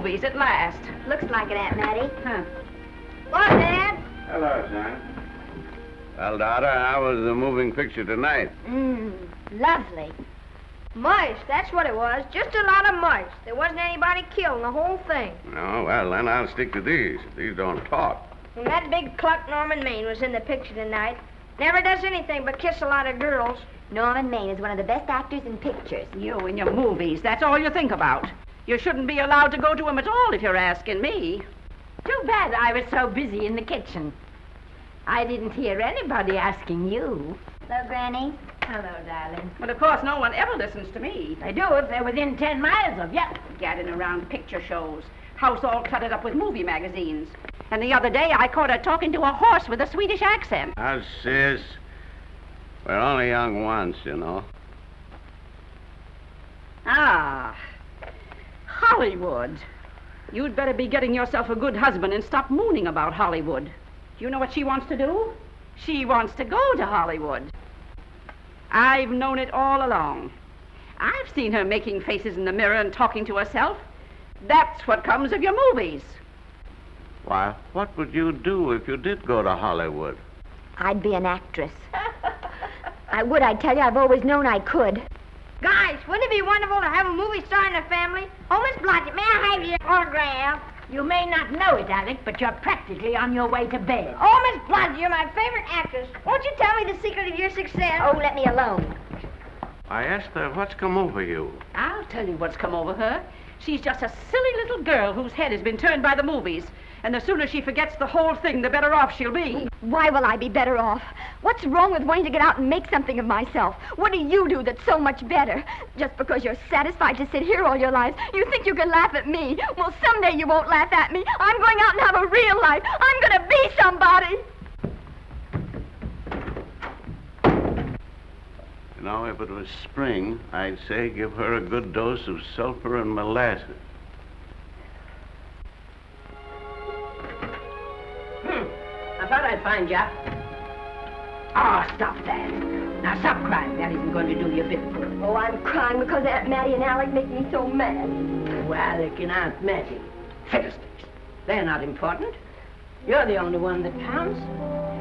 movies at last. Looks like it, Aunt Mattie. Huh. What, Dad? Hello, son. Well, daughter, how was the moving picture tonight? Lovely. Mice, that's what it was. Just a lot of mice. There wasn't anybody killed in the whole thing. No, well, then I'll stick to these. These don't talk. And that big cluck Norman Maine was in the picture tonight. Never does anything but kiss a lot of girls. Norman Maine is one of the best actors in pictures. You and your movies, that's all you think about. You shouldn't be allowed to go to him at all if you're asking me. Too bad I was so busy in the kitchen. I didn't hear anybody asking you. Hello, Granny. Hello, darling. But of course, no one ever listens to me. They do if they're within 10 miles of you. Gadding around picture shows. House all cluttered up with movie magazines. And the other day, I caught her talking to a horse with a Swedish accent. Now, sis, we're only young once, you know. Ah, Hollywood. You'd better be getting yourself a good husband and stop mooning about Hollywood. Do you know what she wants to do? She wants to go to Hollywood. I've known it all along. I've seen her making faces in the mirror and talking to herself. That's what comes of your movies. Why, what would you do if you did go to Hollywood? I'd be an actress. I would, I tell you. I've always known I could. Guys, wouldn't it be wonderful to have a movie star in the family? Oh, Miss Blodgett, may I have your autograph? You may not know it, Alec, but you're practically on your way to bed. Oh, Miss Blodgett, you're my favorite actress. Won't you tell me the secret of your success? Oh, let me alone. I asked her, what's come over you? I'll tell you what's come over her. She's just a silly little girl whose head has been turned by the movies. And the sooner she forgets the whole thing, the better off she'll be. Why will I be better off? What's wrong with wanting to get out and make something of myself? What do you do that's so much better? Just because you're satisfied to sit here all your lives, you think you can laugh at me. Well, someday you won't laugh at me. I'm going out and have a real life. I'm going to be somebody. You know, if it was spring, I'd say give her a good dose of sulfur and molasses. I thought I'd find ya. Oh, stop that. Now, stop crying. That isn't going to do you a bit of good. Oh, I'm crying because Aunt Mattie and Alec make me so mad. Oh, Alec and Aunt Mattie. Fiddlesticks. They're not important. You're the only one that counts.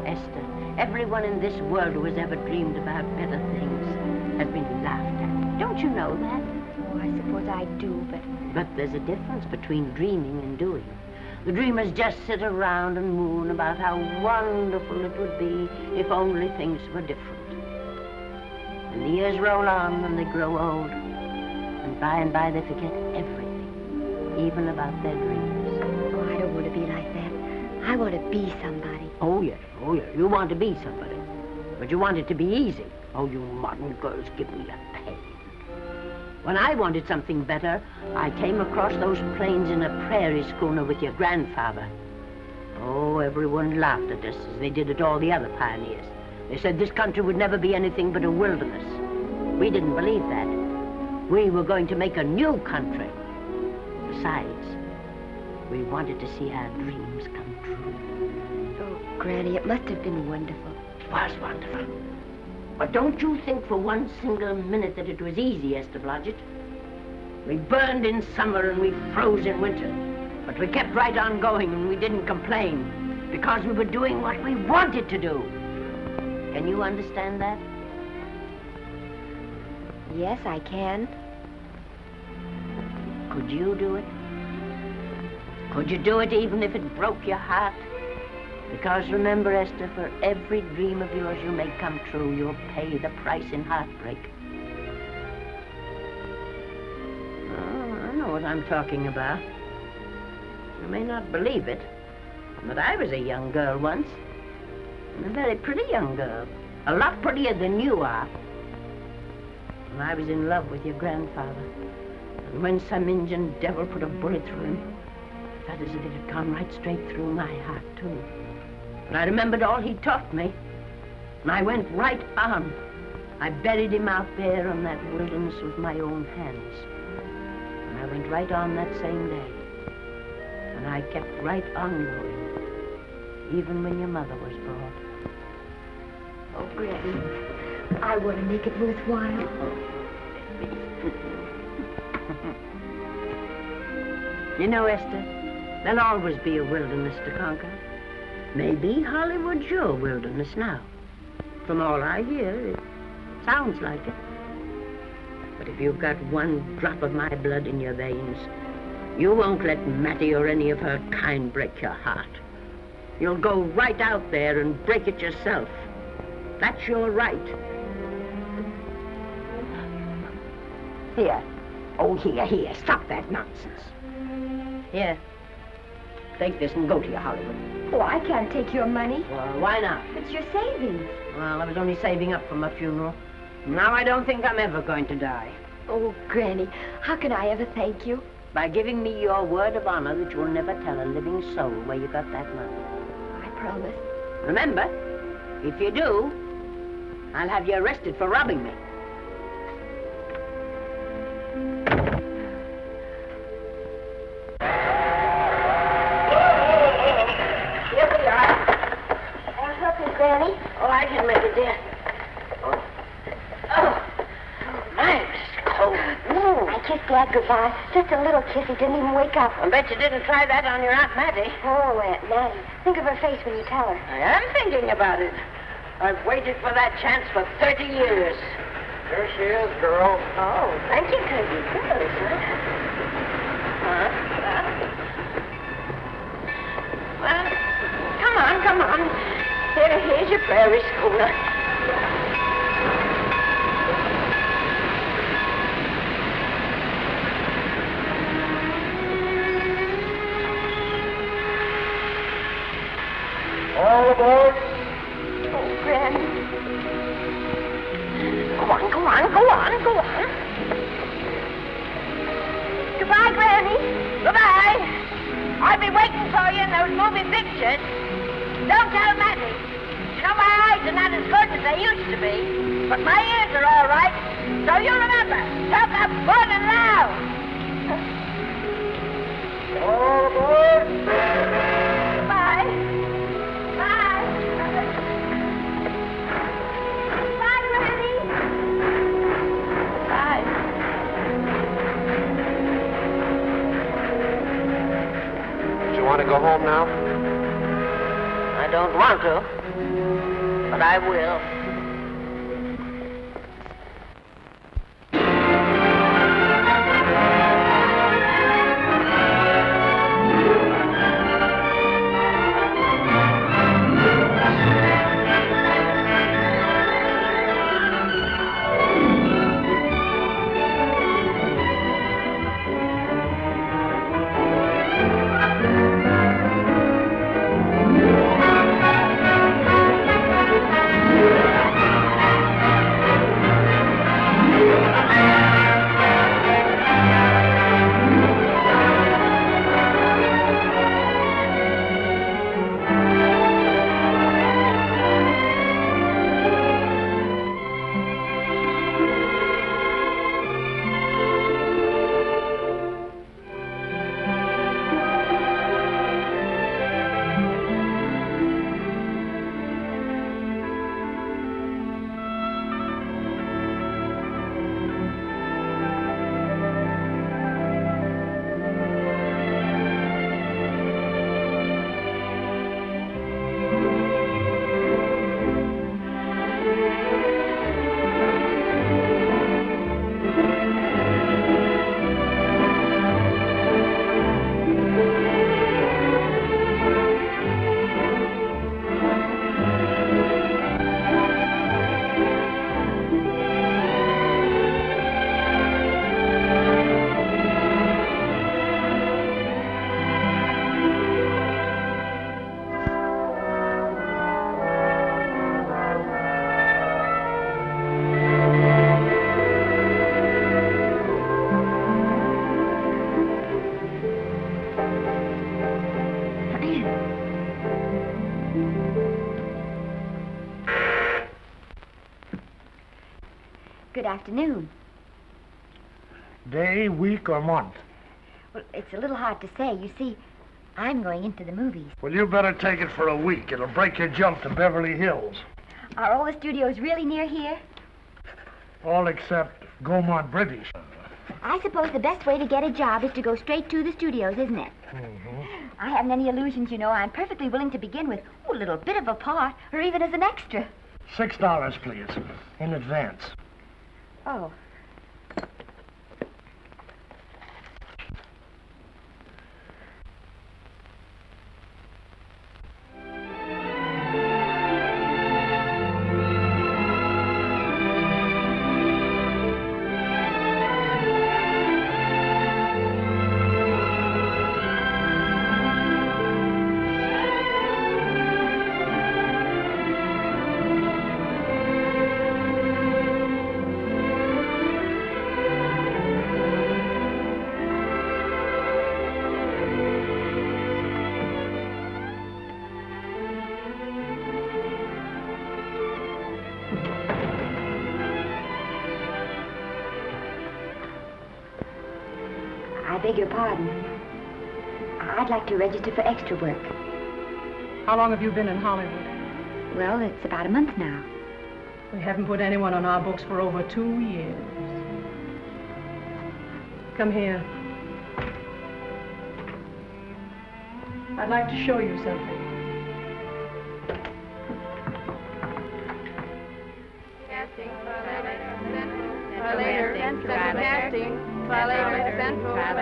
Esther, everyone in this world who has ever dreamed about better things has been laughed at. Don't you know that? Oh, I suppose I do, But there's a difference between dreaming and doing. The dreamers just sit around and moon about how wonderful it would be if only things were different. And the years roll on and they grow old. And by they forget everything, even about their dreams. Oh, I don't want to be like that. I want to be somebody. Oh, yeah. You want to be somebody. But you want it to be easy. Oh, you modern girls give me a pain. When I wanted something better, I came across those plains in a prairie schooner with your grandfather. Oh, everyone laughed at us as they did at all the other pioneers. They said this country would never be anything but a wilderness. We didn't believe that. We were going to make a new country. Besides, we wanted to see our dreams come true. Oh, Granny, it must have been wonderful. It was wonderful. But don't you think for one single minute that it was easy, Esther Blodgett. We burned in summer and we froze in winter. But we kept right on going and we didn't complain because we were doing what we wanted to do. Can you understand that? Yes, I can. Could you do it? Could you do it even if it broke your heart? Because remember, Esther, for every dream of yours you make come true, you'll pay the price in heartbreak. Oh, I know what I'm talking about. You may not believe it, but I was a young girl once. And a very pretty young girl. A lot prettier than you are. And I was in love with your grandfather. And when some Indian devil put a bullet through him, I felt as if it had gone right straight through my heart, too. And I remembered all he taught me. And I went right on. I buried him out there in that wilderness with my own hands. And I went right on that same day. And I kept right on going, even when your mother was born. Oh, Granny, I want to make it worthwhile. You know, Esther, there'll always be a wilderness to conquer. Maybe Hollywood's your wilderness now. From all I hear, it sounds like it. But if you've got one drop of my blood in your veins, you won't let Mattie or any of her kind break your heart. You'll go right out there and break it yourself. That's your right. Here. Oh, here. Stop that nonsense. Here. Take this and go to your Hollywood. Oh, I can't take your money. Well, why not? It's your savings. Well, I was only saving up for my funeral. Now I don't think I'm ever going to die. Oh, Granny, how can I ever thank you? By giving me your word of honor that you'll never tell a living soul where you got that money. I promise. Remember, if you do, I'll have you arrested for robbing me. Here we are. I'll help you, Granny. Oh, I can make it, dear. Oh, nice. Cold. I kissed Dad goodbye. Just a little kiss. He didn't even wake up. I bet you didn't try that on your Aunt Mattie. Oh, Aunt Mattie. Think of her face when you tell her. I am thinking about it. I've waited for that chance for 30 years. Here she is, girl. Oh, thank you, Kirby. Good, Well, come on. Here's your prairie schooner. All aboard. Oh, Granny. Go on. Goodbye, Granny. Goodbye. I'll be waiting for you in those movie pictures. Don't tell Mattie. You know, my eyes are not as good as they used to be, but my ears are all right. So you remember, talk up good and loud. All aboard. Bye. Bye. Bye, Granny. Bye. Do you want to go home now? I don't want to, but I will. Good afternoon. Day, week, or month? Well, it's a little hard to say. You see, I'm going into the movies. Well, you better take it for a week. It'll break your jump to Beverly Hills. Are all the studios really near here? All except Gaumont British. I suppose the best way to get a job is to go straight to the studios, isn't it? Mm-hmm. I haven't any illusions, you know. I'm perfectly willing to begin with a little bit of a part, or even as an extra. $6, please, in advance. Oh. I beg your pardon. I'd like to register for extra work. How long have you been in Hollywood? Well, it's about a month now. We haven't put anyone on our books for over 2 years. Come here. I'd like to show you something. Casting, try later, casting, try later, central, try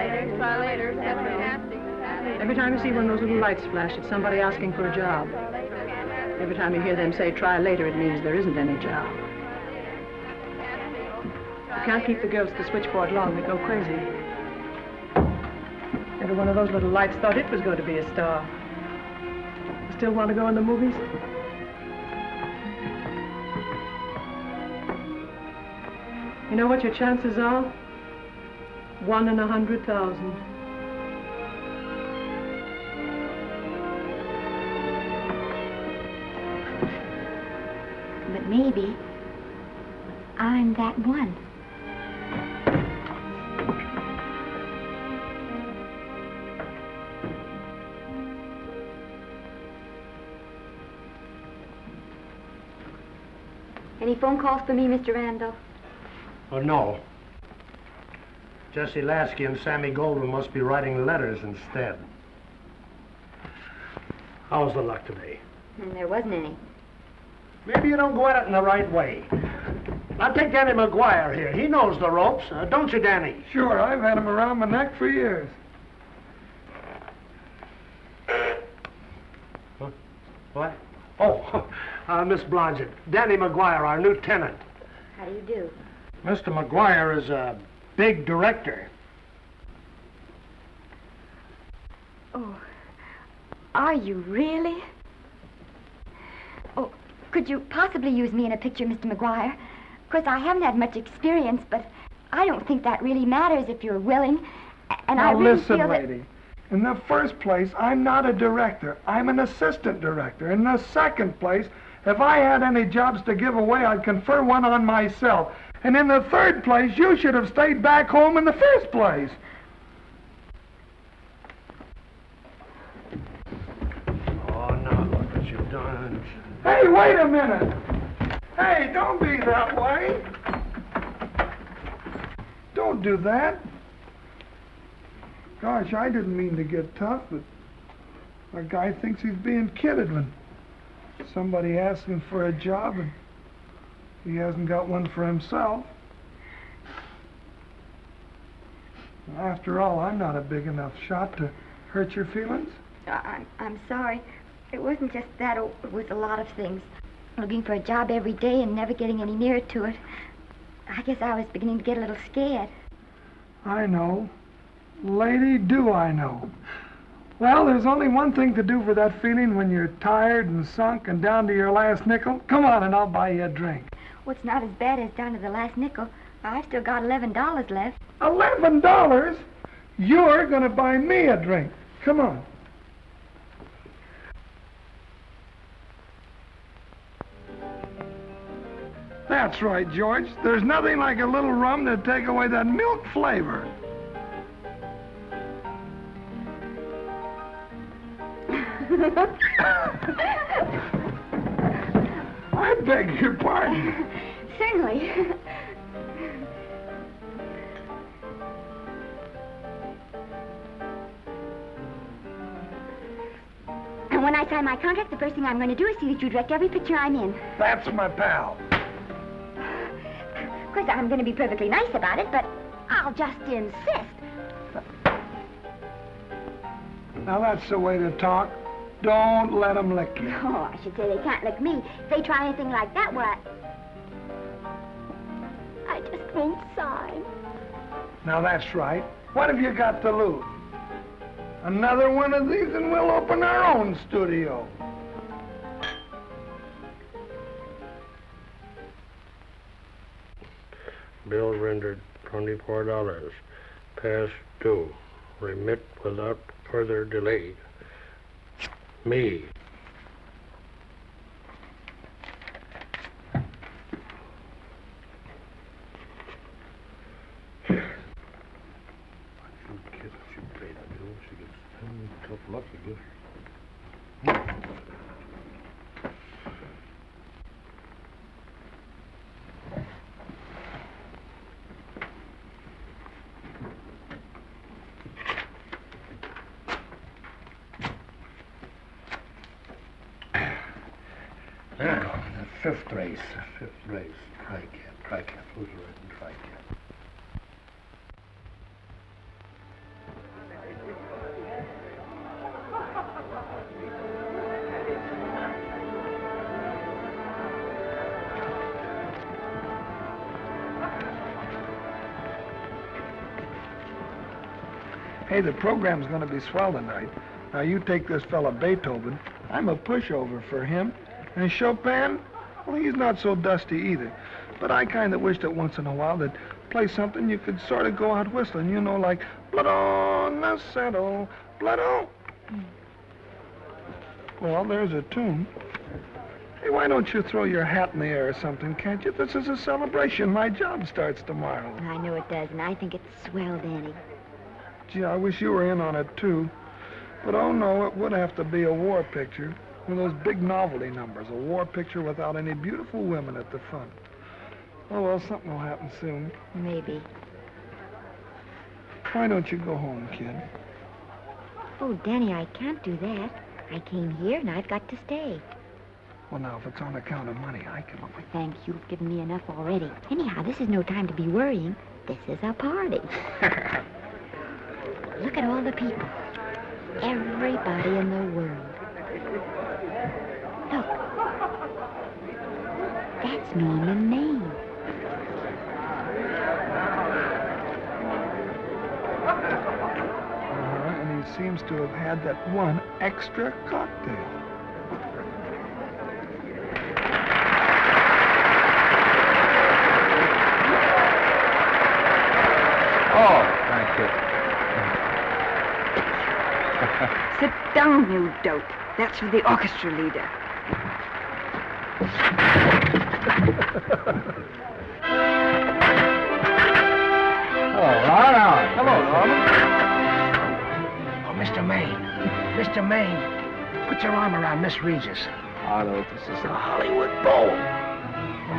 later, central, casting. Every time you see one of those little lights flash, it's somebody asking for a job. Every time you hear them say, try later, it means there isn't any job. You can't keep the girls at the switchboard long. They go crazy. Every one of those little lights thought it was going to be a star. You still want to go in the movies? You know what your chances are? 1 in 100,000. But maybe I'm that one. Any phone calls for me, Mr. Randall? Oh, no. Jesse Lasky and Sammy Goldwyn must be writing letters instead. How's the luck today? There wasn't any. Maybe you don't go at it in the right way. Now, take Danny McGuire here. He knows the ropes. Don't you, Danny? Sure, I've had him around my neck for years. Huh? What? Oh, Miss Blodgett. Danny McGuire, our new tenant. How do you do? Mr. McGuire is a big director. Oh, are you really? Oh, could you possibly use me in a picture, Mr. McGuire? Of course, I haven't had much experience, but I don't think that really matters if you're willing. And I Now really listen, feel lady. In the first place, I'm not a director. I'm an assistant director. In the second place, if I had any jobs to give away, I'd confer one on myself. And in the third place, you should have stayed back home in the first place. Oh, now look what you've done. Hey, wait a minute. Hey, don't be that way. Don't do that. Gosh, I didn't mean to get tough, but a guy thinks he's being kidded when somebody asks him for a job and he hasn't got one for himself. After all, I'm not a big enough shot to hurt your feelings. I'm sorry. It wasn't just that. It was a lot of things. Looking for a job every day and never getting any nearer to it. I guess I was beginning to get a little scared. I know. Lady, do I know. Well, there's only one thing to do for that feeling when you're tired and sunk and down to your last nickel. Come on and I'll buy you a drink. Well, it's not as bad as down to the last nickel. I've still got $11 left. $11? You're going to buy me a drink. Come on. That's right, George. There's nothing like a little rum to take away that milk flavor. I beg your pardon. Certainly. And when I sign my contract, the first thing I'm going to do is see that you direct every picture I'm in. That's my pal. Of course, I'm going to be perfectly nice about it, but I'll just insist. Now, that's the way to talk. Don't let them lick you. No, I should say they can't lick me. If they try anything like that, well, I just won't sign. Now, that's right. What have you got to lose? Another one of these and we'll open our own studio. Bill rendered $24. Past due. Remit without further delay. Me. Fifth race. Tri-cap. Who's riding tri-cap? Hey, the program's going to be swell tonight. Now, you take this fella Beethoven. I'm a pushover for him. And Chopin, well, he's not so dusty either. But I kind of wish that once in a while they'd play something you could sort of go out whistling, you know, like Blood on the Saddle, Blood on. Well, there's a tune. Hey, why don't you throw your hat in the air or something, can't you? This is a celebration. My job starts tomorrow. I know it does, and I think it's swell, Danny. Gee, I wish you were in on it, too. But, oh, no, it would have to be a war picture. One of those big novelty numbers, a war picture without any beautiful women at the front. Oh, well, something will happen soon. Maybe. Why don't you go home, kid? Oh, Danny, I can't do that. I came here, and I've got to stay. Well, now, if it's on account of money, I can... Oh, thanks. You've given me enough already. Anyhow, this is no time to be worrying. This is a party. Look at all the people. Everybody in the world. Look. That's Norman Maine. And he seems to have had that one extra cocktail. Oh, thank you. Sit down, you dope. That's for the orchestra leader. Hello, Norman. Oh, Mr. Mr. Maine, put your arm around Miss Regis. Otto, this is a Hollywood bowl.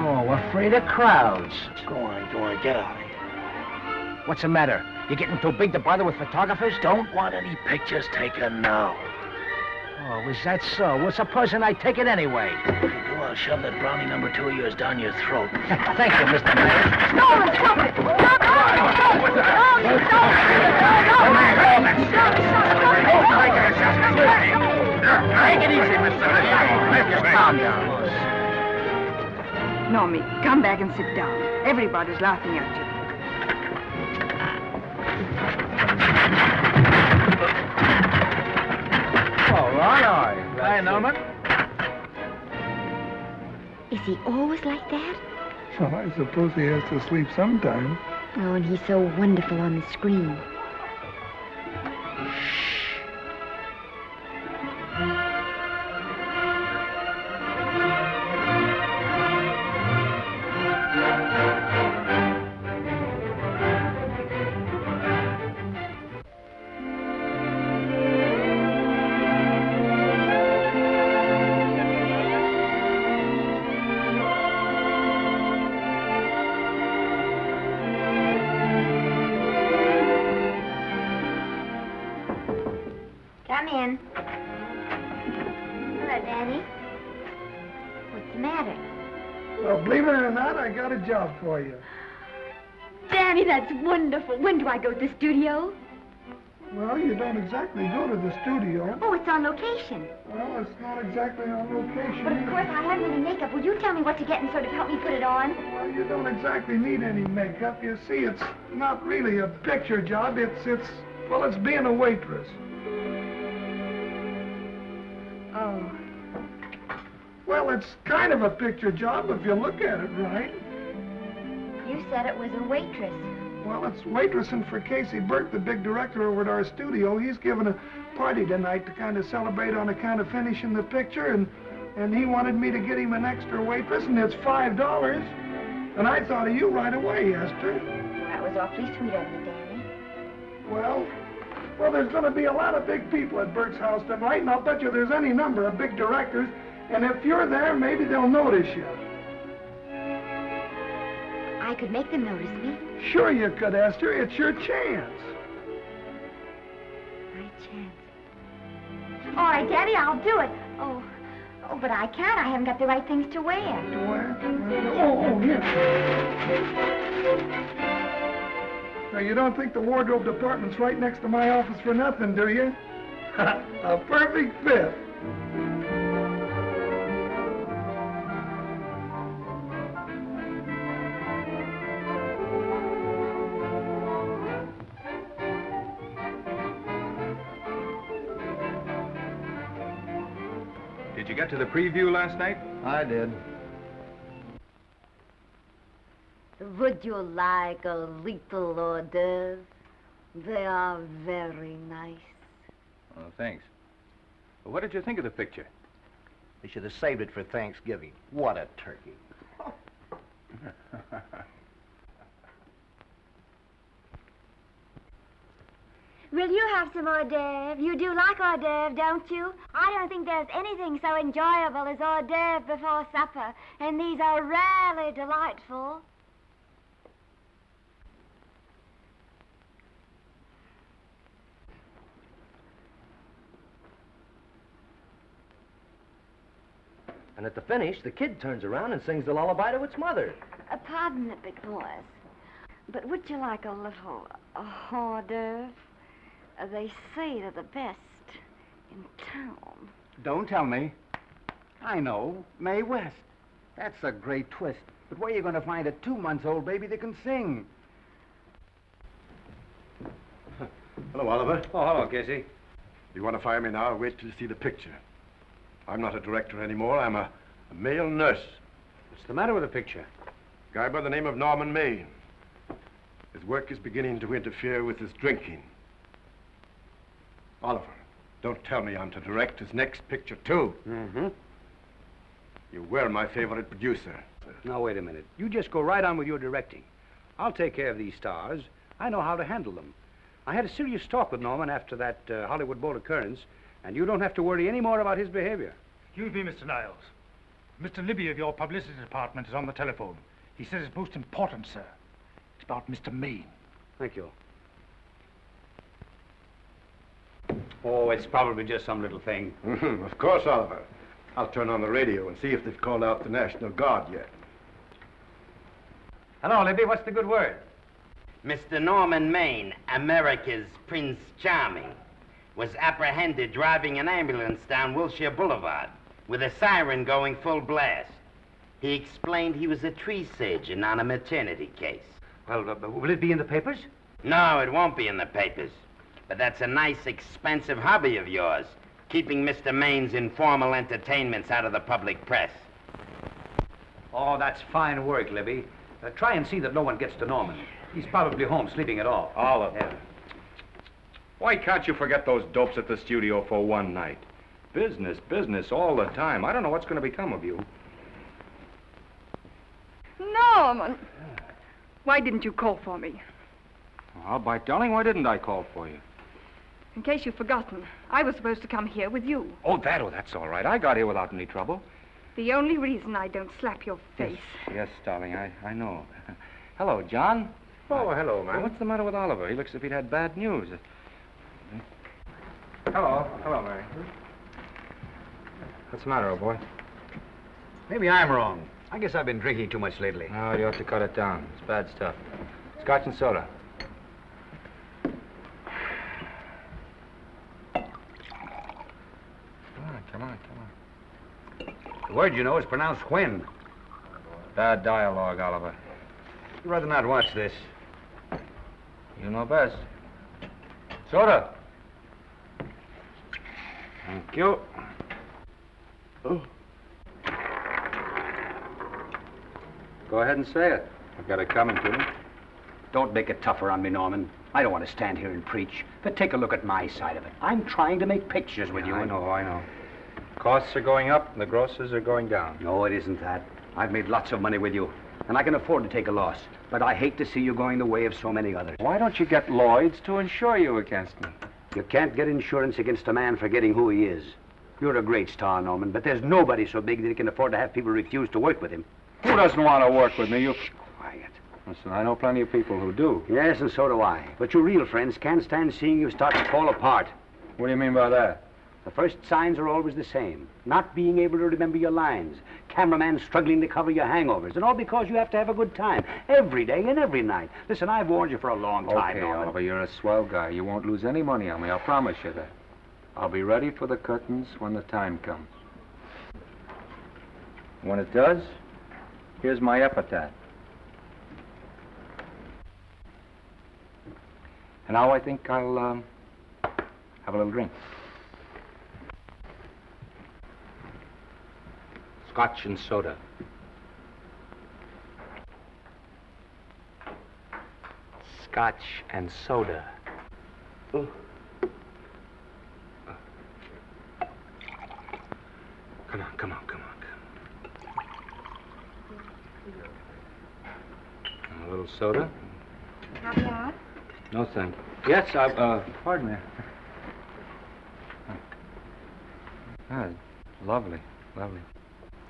Oh, afraid of crowds. Go on, get out of here. What's the matter? You getting too big to bother with photographers? Don't want any pictures taken now. Oh, is that so? Well, supposing I take it anyway. If you do, I'll shove that brownie number 2 of yours down your throat. Thank you, Mr. Mayor. Stop it! Stop it! Stop it! Take it easy, Mr. Calm down. Normie, come back and sit down. Everybody's laughing at you. All right. Hi, Norman. Is he always like that? Well, I suppose he has to sleep sometime. Oh, and he's so wonderful on the screen. Danny. What's the matter? Well, believe it or not, I got a job for you. Danny, that's wonderful. When do I go to the studio? Well, you don't exactly go to the studio. Oh, it's on location. Well, it's not exactly on location. But of course, I haven't any makeup. Will you tell me what to get and sort of help me put it on? Well, you don't exactly need any makeup. You see, it's not really a picture job. It's being a waitress. Oh. Well, it's kind of a picture job if you look at it right. You said it was a waitress. Well, it's waitressing for Casey Burke, the big director over at our studio. He's giving a party tonight to kind of celebrate on account of finishing the picture, and he wanted me to get him an extra waitress, and it's $5. And I thought of you right away, Esther. That was awfully sweet of you, Danny. Well, there's going to be a lot of big people at Burke's house tonight, and I'll bet you there's any number of big directors, and if you're there, maybe they'll notice you. I could make them notice me. Sure you could, Esther. It's your chance. My chance. All right, Daddy, I'll do it. Oh, but I can't. I haven't got the right things to wear. To wear? Oh, here. Now, you don't think the wardrobe department's right next to my office for nothing, do you? A perfect fit. Did you get to the preview last night? I did. Would you like a little hors d'oeuvre? They are very nice. Oh, thanks. Well, what did you think of the picture? They should have saved it for Thanksgiving. What a turkey. Will you have some hors d'oeuvre? You do like hors d'oeuvre, don't you? I don't think there's anything so enjoyable as hors d'oeuvre before supper, and these are rarely delightful. And at the finish, the kid turns around and sings the lullaby to its mother. Pardon the big boys, but would you like a little hors d'oeuvre? They say they're the best in town. Don't tell me. I know. Mae West. That's a great twist. But where are you going to find a 2-month-old baby that can sing? Hello, Oliver. Oh, hello, Casey. You want to fire me now? Wait till you see the picture. I'm not a director anymore. I'm a male nurse. What's the matter with the picture? A guy by the name of Norman Maine. His work is beginning to interfere with his drinking. Oliver, don't tell me I'm to direct his next picture, too. Mm-hmm. You were my favorite producer. Now, wait a minute. You just go right on with your directing. I'll take care of these stars. I know how to handle them. I had a serious talk with Norman after that Hollywood boat occurrence, and you don't have to worry any more about his behavior. Excuse me, Mr. Niles. Mr. Libby of your publicity department is on the telephone. He says it's most important, sir. It's about Mr. Maine. Thank you. Oh, it's probably just some little thing. Of course, Oliver. I'll turn on the radio and see if they've called out the National Guard yet. Hello, Libby. What's the good word? Mr. Norman Maine, America's Prince Charming, was apprehended driving an ambulance down Wilshire Boulevard with a siren going full blast. He explained he was a tree surgeon on a maternity case. Well, will it be in the papers? No, it won't be in the papers. But that's a nice, expensive hobby of yours, keeping Mr. Maine's informal entertainments out of the public press. Oh, that's fine work, Libby. Try and see that no one gets to Norman. He's probably home sleeping it off. Oliver. Yeah. Why can't you forget those dopes at the studio for one night? Business, business all the time. I don't know what's going to become of you. Norman! Why didn't you call for me? I'll bite, darling. Why didn't I call for you? In case you've forgotten, I was supposed to come here with you. Oh, that's all right. I got here without any trouble. The only reason I don't slap your face. Yes, darling, I know. Hello, John. Oh, hello, man. What's the matter with Oliver? He looks as if he'd had bad news. Hello, Mary. What's the matter, old boy? Maybe I'm wrong. I guess I've been drinking too much lately. No, you ought to cut it down. It's bad stuff. Scotch and soda. Come on. The word, you know, is pronounced when. Bad dialogue, Oliver. I'd rather not watch this. You know best. Soda. Thank you. Oh. Go ahead and say it. I've got it coming to me. Don't make it tougher on me, Norman. I don't want to stand here and preach, but take a look at my side of it. I'm trying to make pictures with you. I know. Costs are going up and the grosses are going down. No, it isn't that. I've made lots of money with you, and I can afford to take a loss. But I hate to see you going the way of so many others. Why don't you get Lloyd's to insure you against me? You can't get insurance against a man forgetting who he is. You're a great star, Norman, but there's nobody so big that he can afford to have people refuse to work with him. Who doesn't want to work with me? You... Quiet. Listen, I know plenty of people who do. Yes, and so do I. But your real friends can't stand seeing you start to fall apart. What do you mean by that? The first signs are always the same. Not being able to remember your lines. Cameraman struggling to cover your hangovers. And all because you have to have a good time. Every day and every night. Listen, I've warned you for a long time, Okay, Norman. Oliver, you're a swell guy. You won't lose any money on me. I'll promise you that. I'll be ready for the curtains when the time comes. When it does, here's my epitaph. And now I think I'll, have a little drink. Scotch and soda. Scotch and soda. Oh. Come on. A little soda? Caviar? No, thank you. Yes, pardon me. Ah, lovely.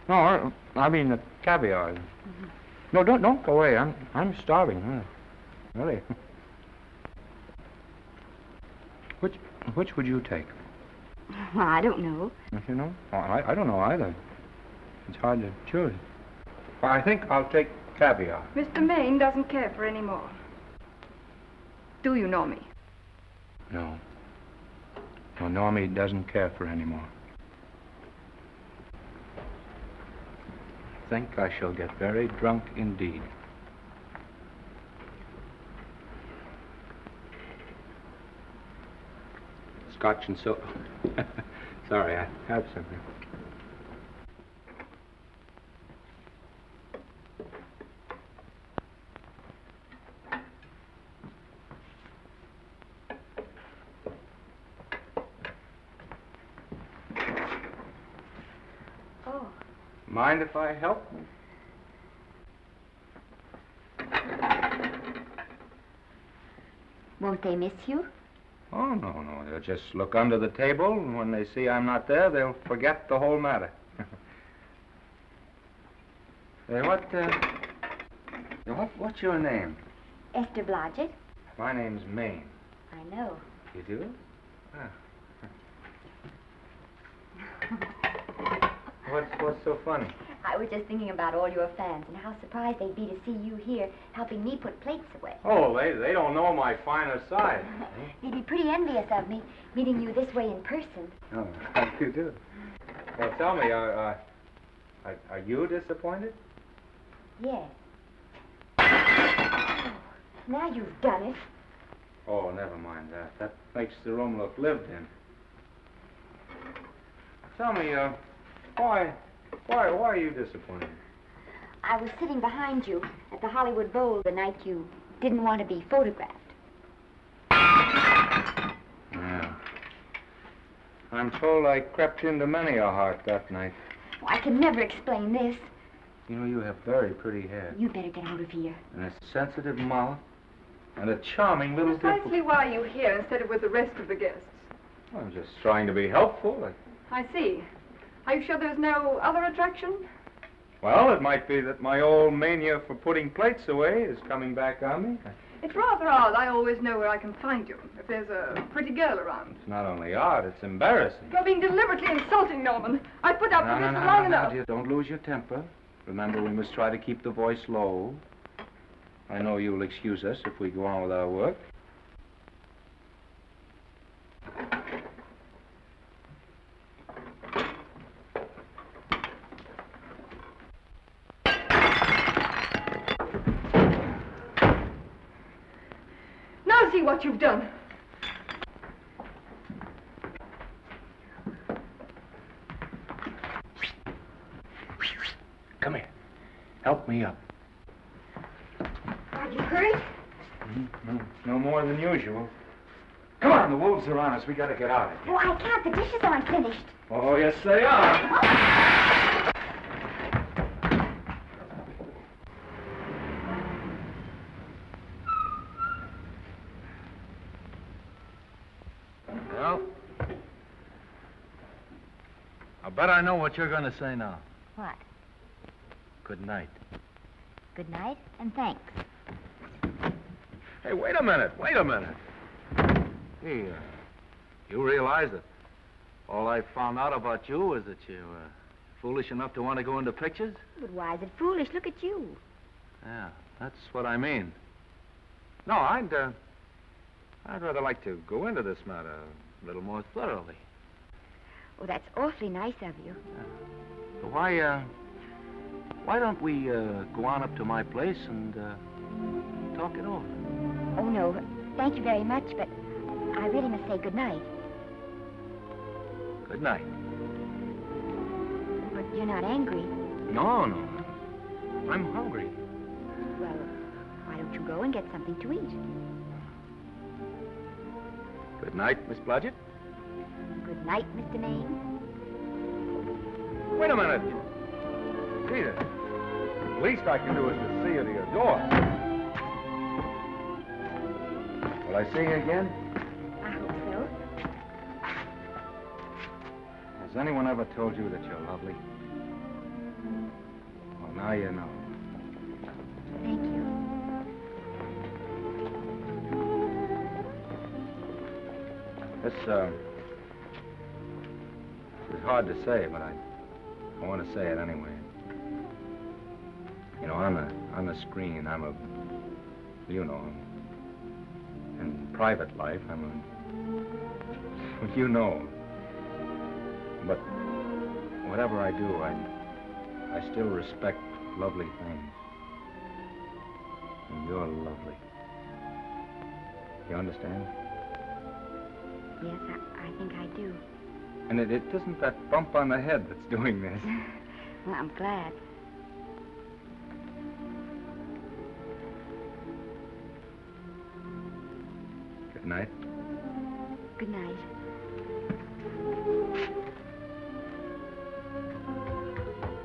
No, I mean the caviar. Mm-hmm. No, don't go away. I'm starving. Really. Which would you take? Well, I don't know. Don't you know? Oh, I don't know either. It's hard to choose. Well, I think I'll take caviar. Mr. Maine doesn't care for any more. Do you know me? No. No, Normie doesn't care for any more. I think I shall get very drunk indeed. Scotch and soda. Sorry, I have something. Oh. Mind if I help? Won't they miss you? Oh, no. They'll just look under the table, and when they see I'm not there, they'll forget the whole matter. Hey, what's your name? Esther Blodgett. My name's Maine. I know. You do? What's so funny? I was just thinking about all your fans and how surprised they'd be to see you here helping me put plates away. Oh, they don't know my finer side. They'd be pretty envious of me, meeting you this way in person. Oh, how do you do? Well, tell me, are you disappointed? Yes. Oh, now you've done it. Oh, never mind that. That makes the room look lived in. Tell me, why are you disappointed? I was sitting behind you at the Hollywood Bowl the night you didn't want to be photographed. Yeah. I'm told I crept into many a heart that night. Oh, I can never explain this. You know, you have very pretty hair. You better get out of here. And a sensitive mouth. And a charming little Precisely why are you here instead of with the rest of the guests? I'm just trying to be helpful. I see. Are you sure there's no other attraction? Well, it might be that my old mania for putting plates away is coming back on me. It's rather odd. I always know where I can find you if there's a pretty girl around. It's not only odd, it's embarrassing. You're being deliberately insulting, Norman. I put up with this for long enough. Dear, don't lose your temper. Remember, we must try to keep the voice low. I know you'll excuse us if we go on with our work. Now see what you've done. Come here. Help me up. Are you hurt? No more than usual. Come on, the wolves are on us. We gotta get out of here. Oh, I can't. The dishes aren't finished. Oh, yes, they are. Well, I bet I know what you're going to say now. What? Good night. Good night, and thanks. Hey, wait a minute. Hey, you realize that all I found out about you is that you're foolish enough to want to go into pictures? But why is it foolish? Look at you. Yeah, that's what I mean. No, I'd rather like to go into this matter a little more thoroughly. Oh, that's awfully nice of you. So why don't we go on up to my place and talk it over? Oh, no. Thank you very much, but I really must say good night. Good night. But you're not angry. No. I'm hungry. Well, why don't you go and get something to eat? Good night, Miss Blodgett. Good night, Mr. Maine. Wait a minute. Peter, the least I can do is to see you to your door. Will I see you again? I hope so. Has anyone ever told you that you're lovely? Well, now you know. Thank you. This is hard to say, but I want to say it anyway. You know, on the screen, in private life, you know. But whatever I do, I still respect lovely things. And you're lovely. You understand? Yes, I think I do. And it isn't that bump on the head that's doing this. Well, I'm glad. Good night. Good night.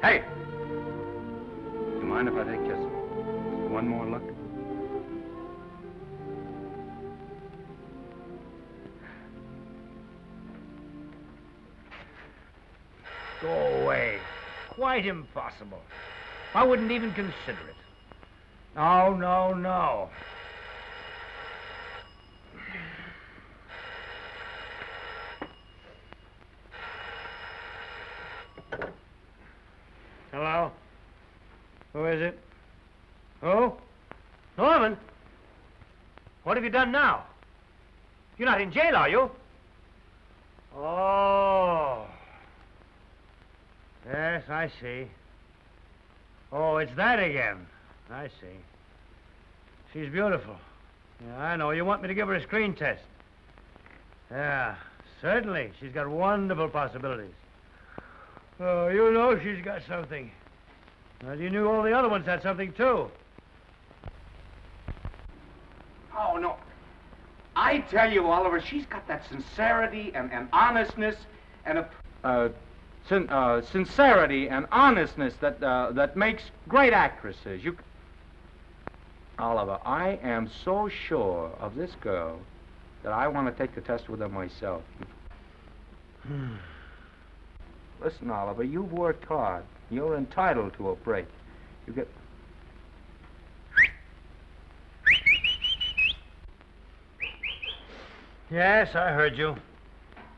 Hey! Do you mind if I take just one more look? Go away. Quite impossible. I wouldn't even consider it. No. Hello? Who is it? Who? Norman? What have you done now? You're not in jail, are you? Oh. Yes, I see. Oh, it's that again. I see. She's beautiful. Yeah, I know. You want me to give her a screen test? Yeah, certainly. She's got wonderful possibilities. Oh, you know she's got something. Well, you knew all the other ones had something, too. Oh, no. I tell you, Oliver, she's got that sincerity and honestness and a... sincerity and honestness that makes great actresses. Oliver, I am so sure of this girl that I want to take the test with her myself. Listen, Oliver, you've worked hard. You're entitled to a break. You get... Yes, I heard you.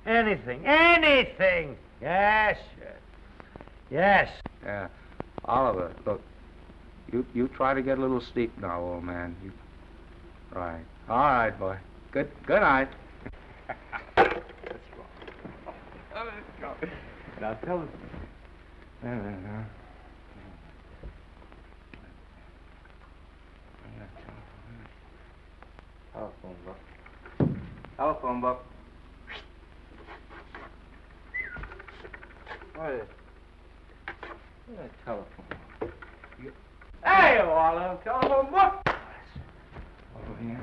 Anything. Yes, yes. Yes. Oliver, look, you try to get a little sleep now, old man. Right. All right, boy. Good night. Let's go. Now tell us. Telephone book. What is that telephone book? Hey, Oliver, telephone book. Over here.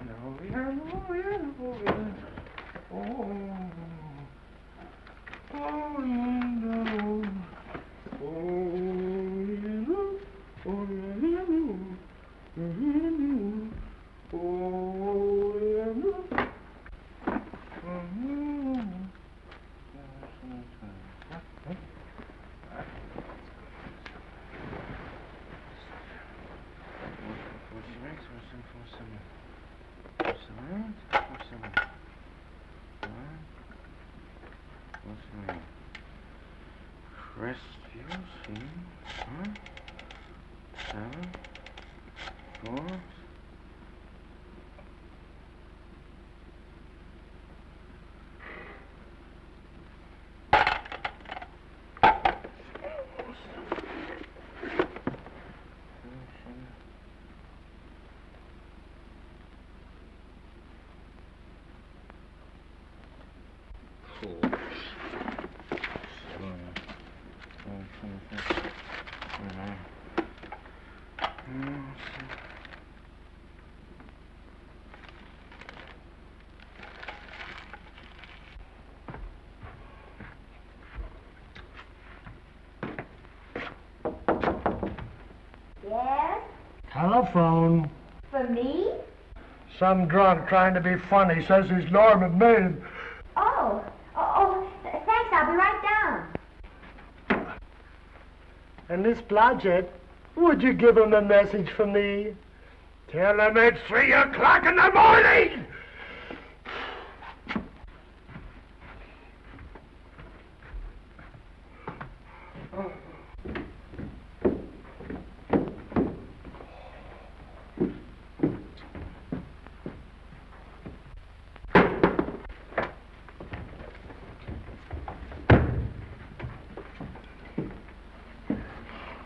Yes? Telephone. For me? Some drunk trying to be funny says he's Norman Maine. Oh, thanks. I'll be right down. And Miss Blodgett, would you give him a message for me? Tell him it's 3 o'clock in the morning!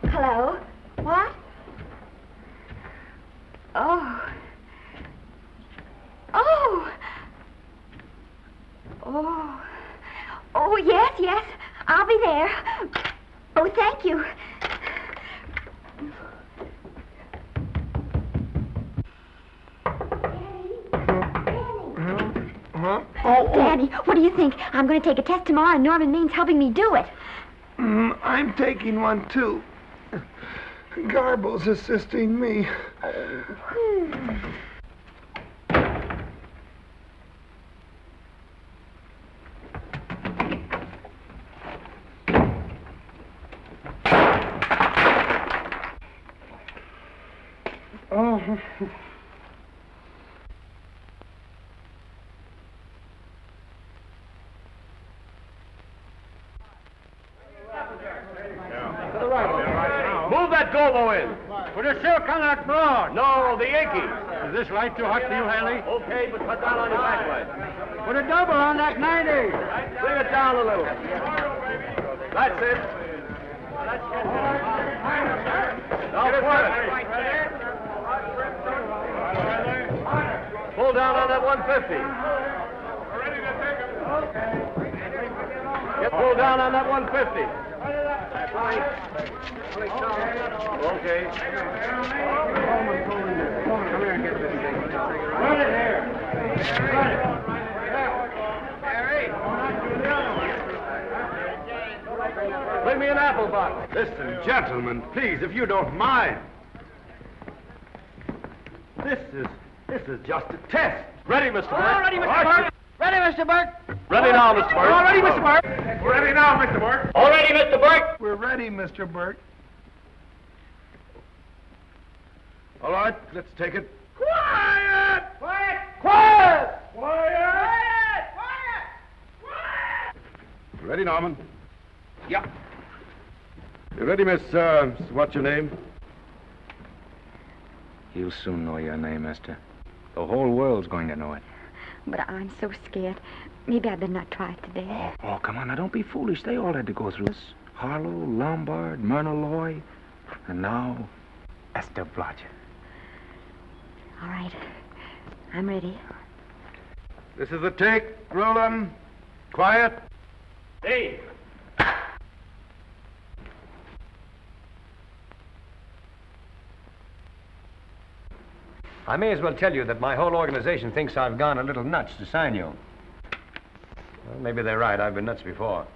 Hello? What? Oh, yes. I'll be there. Oh, thank you. Daddy, what do you think? I'm going to take a test tomorrow, and Norman Main's helping me do it. I'm taking one, too. Garble's assisting me. Move that gobo in. Put a silk on that broad. No, the Yankee. Is this light too hot for you, Haley? Okay, but cut down on your backlight. Put a double on that 90. Bring it down a little. That's it. Now put it. Pull down on that 150. Get pulled down on that 150. Okay. Come here and get this thing. Run it here. Run it. Bring me an apple box. Listen, gentlemen, please, if you don't mind. This is just a test. Ready, Mr. Burke? All ready, Mr. Burke. Ready, Mr. Burke? Ready now, Mr. Burke. All ready, Mr. Burke? Ready now, Mr. Burke. All ready, Mr. Burke? We're ready, Mr. Burke. All right, let's take it. Quiet! Quiet! Quiet! Quiet! Ready, Norman? Yeah. You ready, Miss, what's your name? You'll soon know your name, Esther. The whole world's going to know it. But I'm so scared. Maybe I better not try it today. Oh, come on, now don't be foolish. They all had to go through this. Harlow, Lombard, Myrna Loy, and now Esther Blodgett. All right. I'm ready. This is the take. Roll 'em. Quiet. Hey! I may as well tell you that my whole organization thinks I've gone a little nuts to sign you. Well, maybe they're right. I've been nuts before.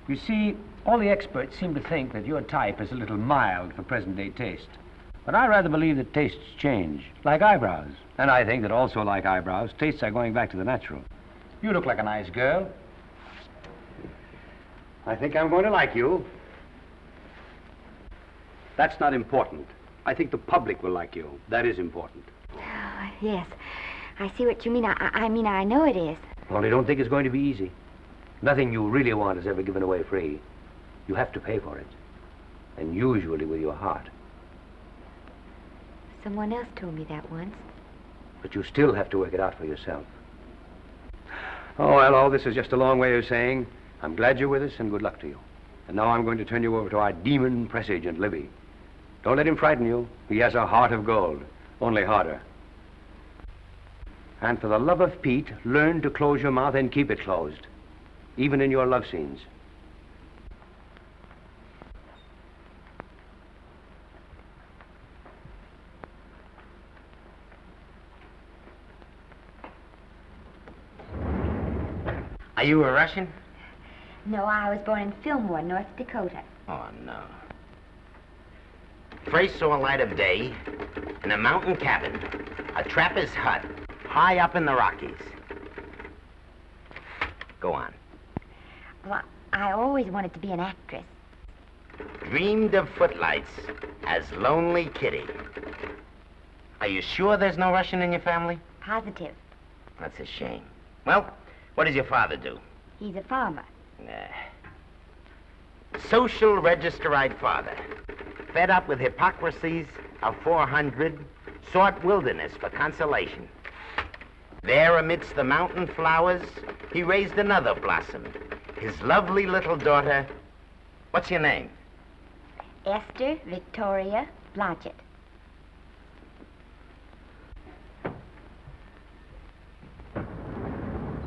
You see, all the experts seem to think that your type is a little mild for present-day taste. But I rather believe that tastes change, like eyebrows. And I think that also, like eyebrows, tastes are going back to the natural. You look like a nice girl. I think I'm going to like you. That's not important. I think the public will like you. That is important. Oh, yes. I see what you mean. I mean, I know it is. Only don't think it's going to be easy. Nothing you really want is ever given away free. You have to pay for it. And usually with your heart. Someone else told me that once. But you still have to work it out for yourself. Oh, well, all this is just a long way of saying, I'm glad you're with us and good luck to you. And now I'm going to turn you over to our demon press agent, Libby. Don't let him frighten you. He has a heart of gold, only harder. And for the love of Pete, learn to close your mouth and keep it closed, even in your love scenes. Are you a Russian? No, I was born in Fillmore, North Dakota. Oh, no. First saw light of day in a mountain cabin, a trapper's hut, high up in the Rockies. Go on. Well, I always wanted to be an actress. Dreamed of footlights as Lonely Kitty. Are you sure there's no Russian in your family? Positive. That's a shame. Well, what does your father do? He's a farmer. Social registerite father. Fed up with hypocrisies of 400, sought wilderness for consolation. There amidst the mountain flowers, he raised another blossom. His lovely little daughter. What's your name? Esther Victoria Blodgett.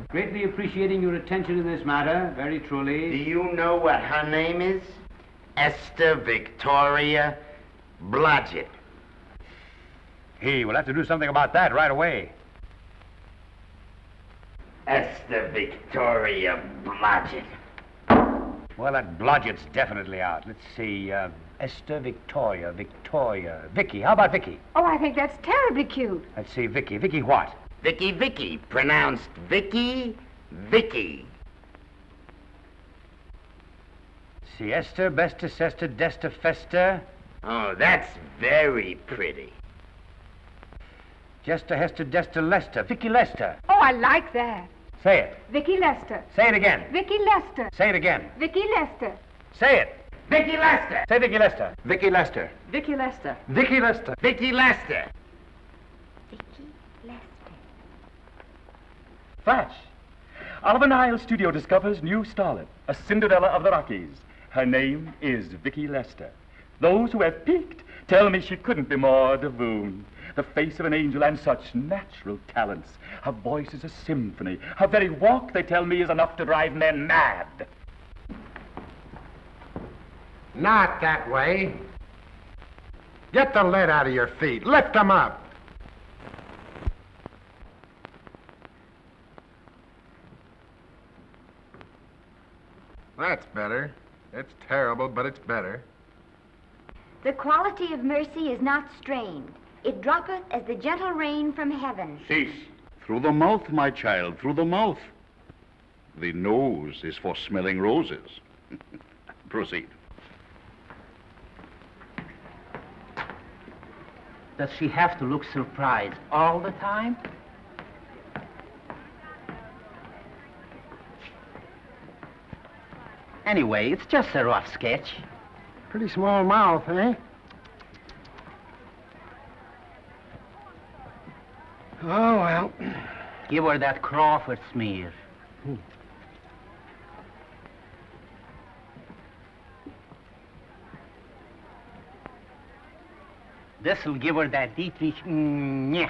Greatly appreciating your attention in this matter, very truly. Do you know what her name is? Esther Victoria Blodgett. Hey, we'll have to do something about that right away. Esther Victoria Blodgett. Well, that Blodgett's definitely out. Let's see, Esther Victoria, Vicky. How about Vicky? Oh, I think that's terribly cute. Let's see, Vicky. Vicky what? Vicky, pronounced Vicky. See, Esther, Besta, Sesta, Desta, Festa. Oh, that's very pretty. Jester, Hester, Desta, Lester. Vicky Lester. Oh, I like that. Say it. Vicky Lester. Say it again. Vicky Lester. Say it again. Vicky Lester. Say it. Vicky Lester. Say Vicky Lester. Vicky Lester. Vicky Lester. Vicky Lester. Vicky Lester. Flash. Oliver Niles Studio discovers new starlet, a Cinderella of the Rockies. Her name is Vicky Lester. Those who have peeked tell me she couldn't be more Devine. The face of an angel and such natural talents. Her voice is a symphony. Her very walk, they tell me, is enough to drive men mad. Not that way. Get the lead out of your feet. Lift them up. That's better. It's terrible, but it's better. The quality of mercy is not strained. It droppeth as the gentle rain from heaven. Cease. Through the mouth, my child, through the mouth. The nose is for smelling roses. Proceed. Does she have to look surprised all the time? Anyway, it's just a rough sketch. Pretty small mouth, eh? Oh, well. Give her that Crawford smear. This'll give her that Dietrich. Yeah.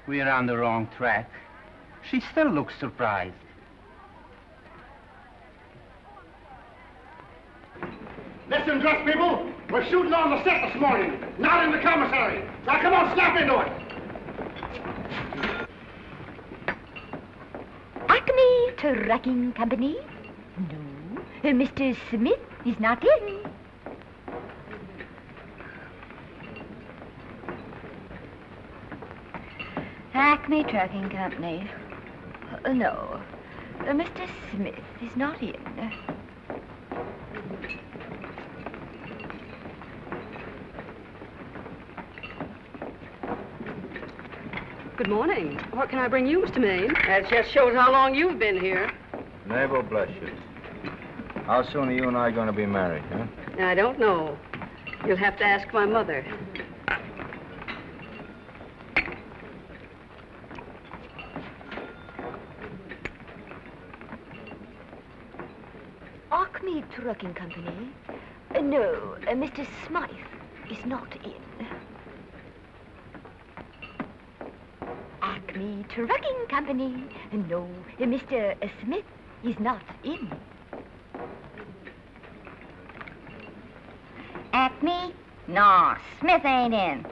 We're on the wrong track. She still looks surprised. Listen, dress people. We're shooting on the set this morning, not in the commissary. Now, come on, snap into it. Acme Trucking Company? No. Mr. Smith is not in. Acme Trucking Company. No. Mr. Smith is not in. Good morning. What can I bring you, Mr. Maine? That just shows how long you've been here. Neighbor, bless you. How soon are you and I going to be married, huh? I don't know. You'll have to ask my mother. Acme Trucking Company? No, Mr. Smythe is not in. Acme Trucking Company? No, Mr. Smith is not in. Acme? No, Smith ain't in.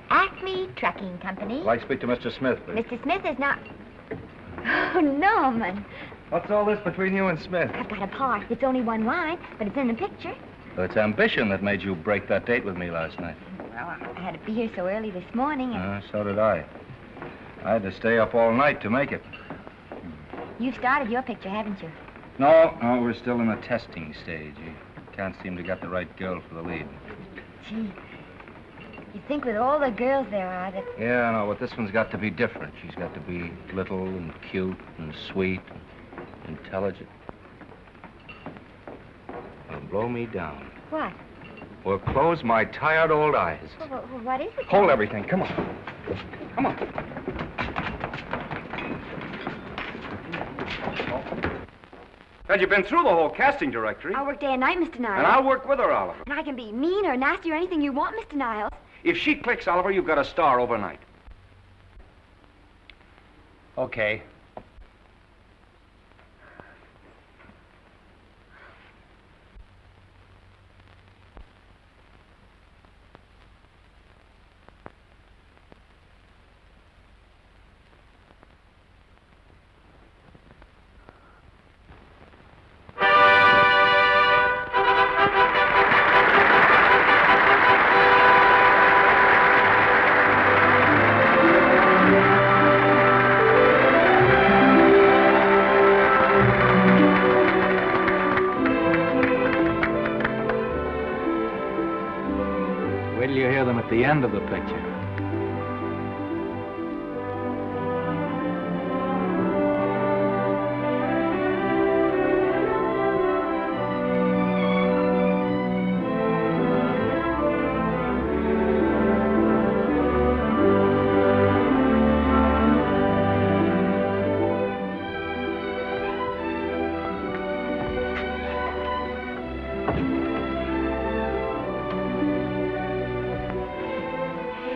Acme Trucking Company? I'd like to speak to Mr. Smith, please. Mr. Smith is not... Oh, Norman. What's all this between you and Smith? I've got a part. It's only one line, but it's in the picture. So it's ambition that made you break that date with me last night. Well, I had to be here so early this morning, and So did I. I had to stay up all night to make it. you've started your picture, haven't you? No, we're still in the testing stage. You can't seem to get the right girl for the lead. Gee, you'd think with all the girls there are that... Yeah, I know, but this one's got to be different. She's got to be little and cute and sweet and intelligent. It'll blow me down. What? Will close my tired old eyes. Well, what is it? Hold everything. Come on. Come on. And you've been through the whole casting directory. I'll work day and night, Mr. Niles. And I'll work with her, Oliver. And I can be mean or nasty or anything you want, Mr. Niles. If she clicks, Oliver, you've got a star overnight. Okay. At the end of the picture.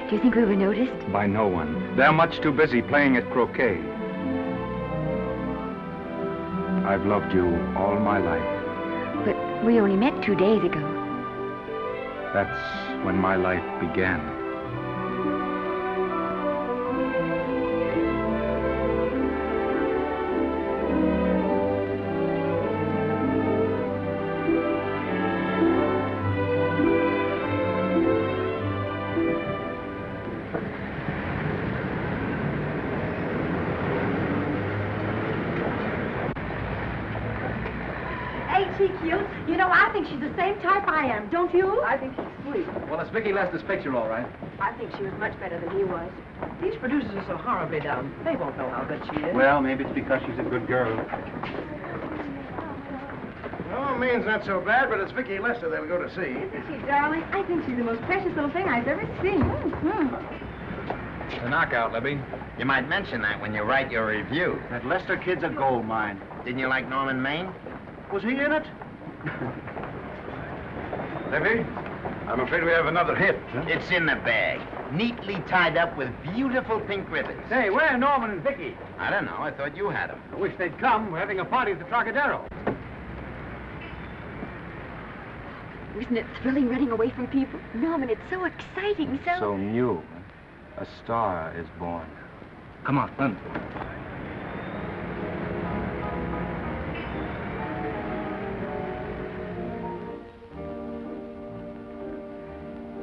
Do you think we were noticed? By no one. They're much too busy playing at croquet. I've loved you all my life. But we only met 2 days ago. That's when my life began. she cute? You know, I think she's the same type I am, don't you? I think she's sweet. Well, it's Vicki Lester's picture, all right. I think she was much better than he was. These producers are so horribly dumb. They won't know how good she is. Well, maybe it's because she's a good girl. Oh, Maine's not so bad, but it's Vicki Lester they'll go to see. Isn't she, darling? I think she's the most precious little thing I've ever seen. The knockout, Libby. You might mention that when you write your review. That Lester kid's a gold mine. Didn't you like Norman Maine? Was he in it? Libby, I'm afraid we have another hit. Huh? It's in the bag, neatly tied up with beautiful pink ribbons. Say, where are Norman and Vicki? I don't know. I thought you had them. I wish they'd come. We're having a party at the Trocadero. Isn't it thrilling running away from people? Norman, it's so exciting, So new. A star is born. Come on, run.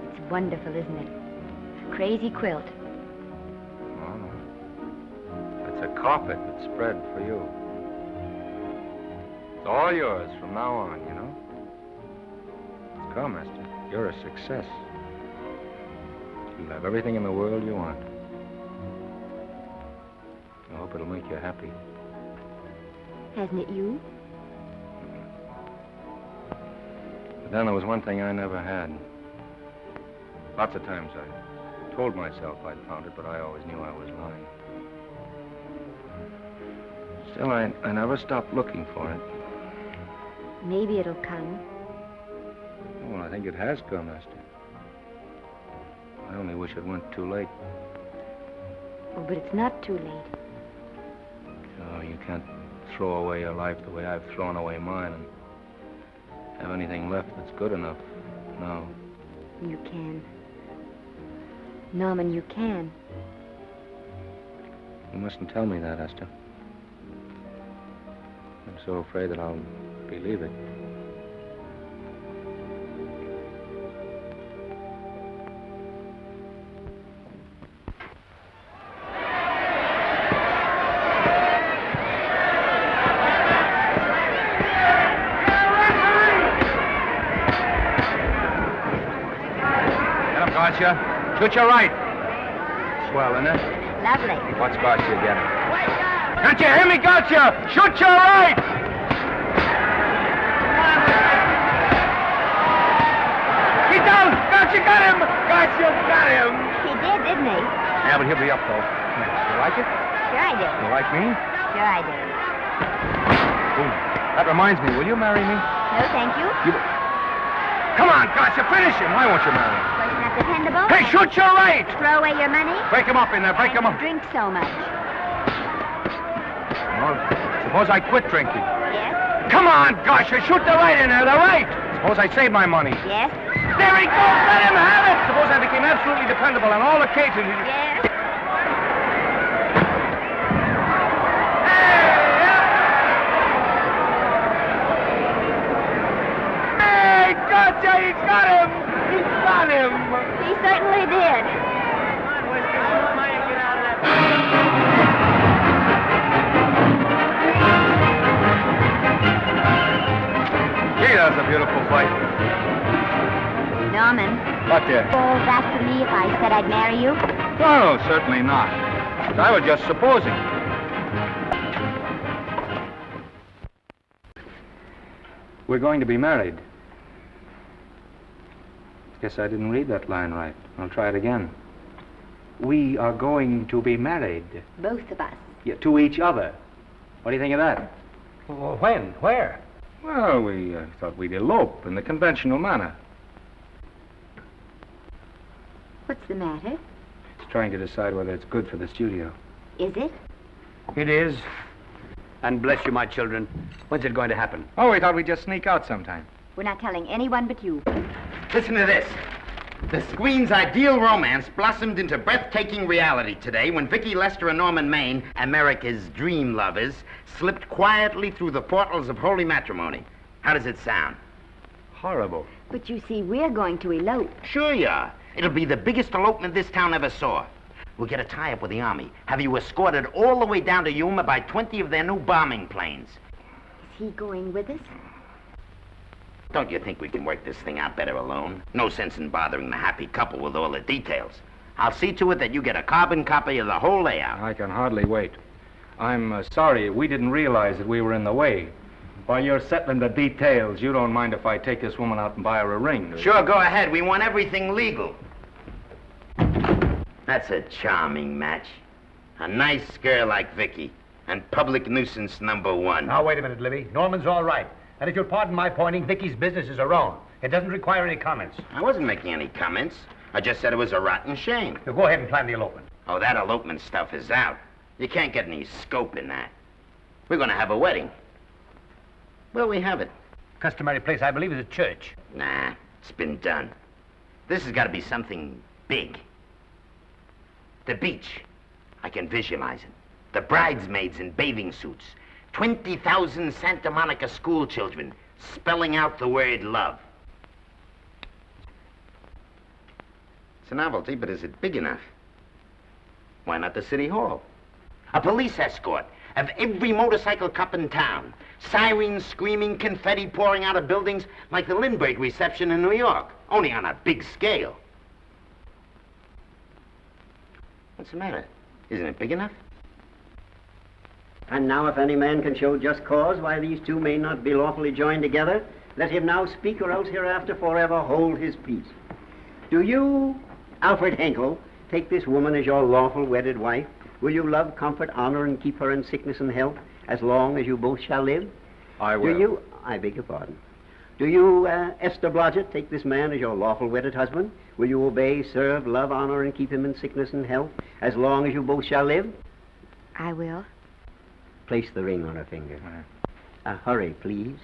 It's wonderful, isn't it? A crazy quilt. Oh. It's a carpet that's spread for you. It's all yours from now on, you know? Come, Esther. You're a success. You'll have everything in the world you want. I hope it'll make you happy. Hasn't it you? But then there was one thing I never had. Lots of times I told myself I'd found it, but I always knew I was lying. Still, I never stopped looking for it. Maybe it'll come. Well, I think it has come, Esther. I only wish it went too late. Oh, but it's not too late. Oh, you can't throw away your life the way I've thrown away mine and have anything left that's good enough. No. You can. Norman, you can. You mustn't tell me that, Esther. I'm so afraid that I'll believe it. Gotcha. Shoot your right. Swell, isn't it? Lovely. What spots you getting? Can't you hear me, Gotcha? Shoot your right! Get down! Gotcha got him! Gotcha got him! He did, didn't he? Yeah, but he'll be up, though. You like it? Sure I do. You like me? Sure I do. Ooh, that reminds me. Will you marry me? No, thank you. Come on, Gotcha, finish him. Why won't you marry him? Well, you're not dependable. Hey, shoot your right! Throw away your money. Break him up in there, break him up. Drink so much. Well, suppose I quit drinking. Yes? Come on, Gotcha, shoot the right in there, the right! Suppose I save my money. Yes? There he goes, let him have it! Suppose I became absolutely dependable on all occasions. Yes? Gotcha, he's got him! He's got him! He certainly did. Gee, that's a beautiful fight. Norman. What, dear? Falls after me if I said I'd marry you? No, certainly not. I was just supposing. We're going to be married. Guess I didn't read that line right. I'll try it again. We are going to be married. Both of us. Yeah, to each other. What do you think of that? Well, when? Where? Well, we thought we'd elope in the conventional manner. What's the matter? It's trying to decide whether it's good for the studio. Is it? It is. And bless you, my children. When's it going to happen? Oh, we thought we'd just sneak out sometime. We're not telling anyone but you. Listen to this. The screen's ideal romance blossomed into breathtaking reality today when Vicki Lester and Norman Maine, America's dream lovers, slipped quietly through the portals of holy matrimony. How does it sound? Horrible. But you see, we're going to elope. Sure you are. It'll be the biggest elopement this town ever saw. We'll get a tie-up with the Army, have you escorted all the way down to Yuma by 20 of their new bombing planes. Is he going with us? Don't you think we can work this thing out better alone? No sense in bothering the happy couple with all the details. I'll see to it that you get a carbon copy of the whole layout. I can hardly wait. I'm sorry we didn't realize that we were in the way. While you're settling the details, you don't mind if I take this woman out and buy her a ring, do you? Sure, go ahead. We want everything legal. That's a charming match. A nice girl like Vicky. And public nuisance #1. Now, wait a minute, Libby. Norman's all right. And if you'll pardon my pointing, Vicky's business is her own. It doesn't require any comments. I wasn't making any comments. I just said it was a rotten shame. Now, go ahead and plan the elopement. Oh, that elopement stuff is out. You can't get any scope in that. We're going to have a wedding. Where'll we have it? Customary place, I believe, is a church. Nah, it's been done. This has got to be something big. The beach. I can visualize it. The bridesmaids in bathing suits. 20,000 Santa Monica school children spelling out the word love. It's a novelty, but is it big enough? Why not the city hall? A police escort of every motorcycle cop in town. Sirens screaming, confetti pouring out of buildings like the Lindbergh reception in New York, only on a big scale. What's the matter? Isn't it big enough? And now if any man can show just cause why these two may not be lawfully joined together, let him now speak or else hereafter forever hold his peace. Do you, Alfred Henkel, take this woman as your lawful wedded wife? Will you love, comfort, honor, and keep her in sickness and health as long as you both shall live? I will. Do you, I beg your pardon. Do you, Esther Blodgett, take this man as your lawful wedded husband? Will you obey, serve, love, honor, and keep him in sickness and health as long as you both shall live? I will. Place the ring on her finger. Hurry, please.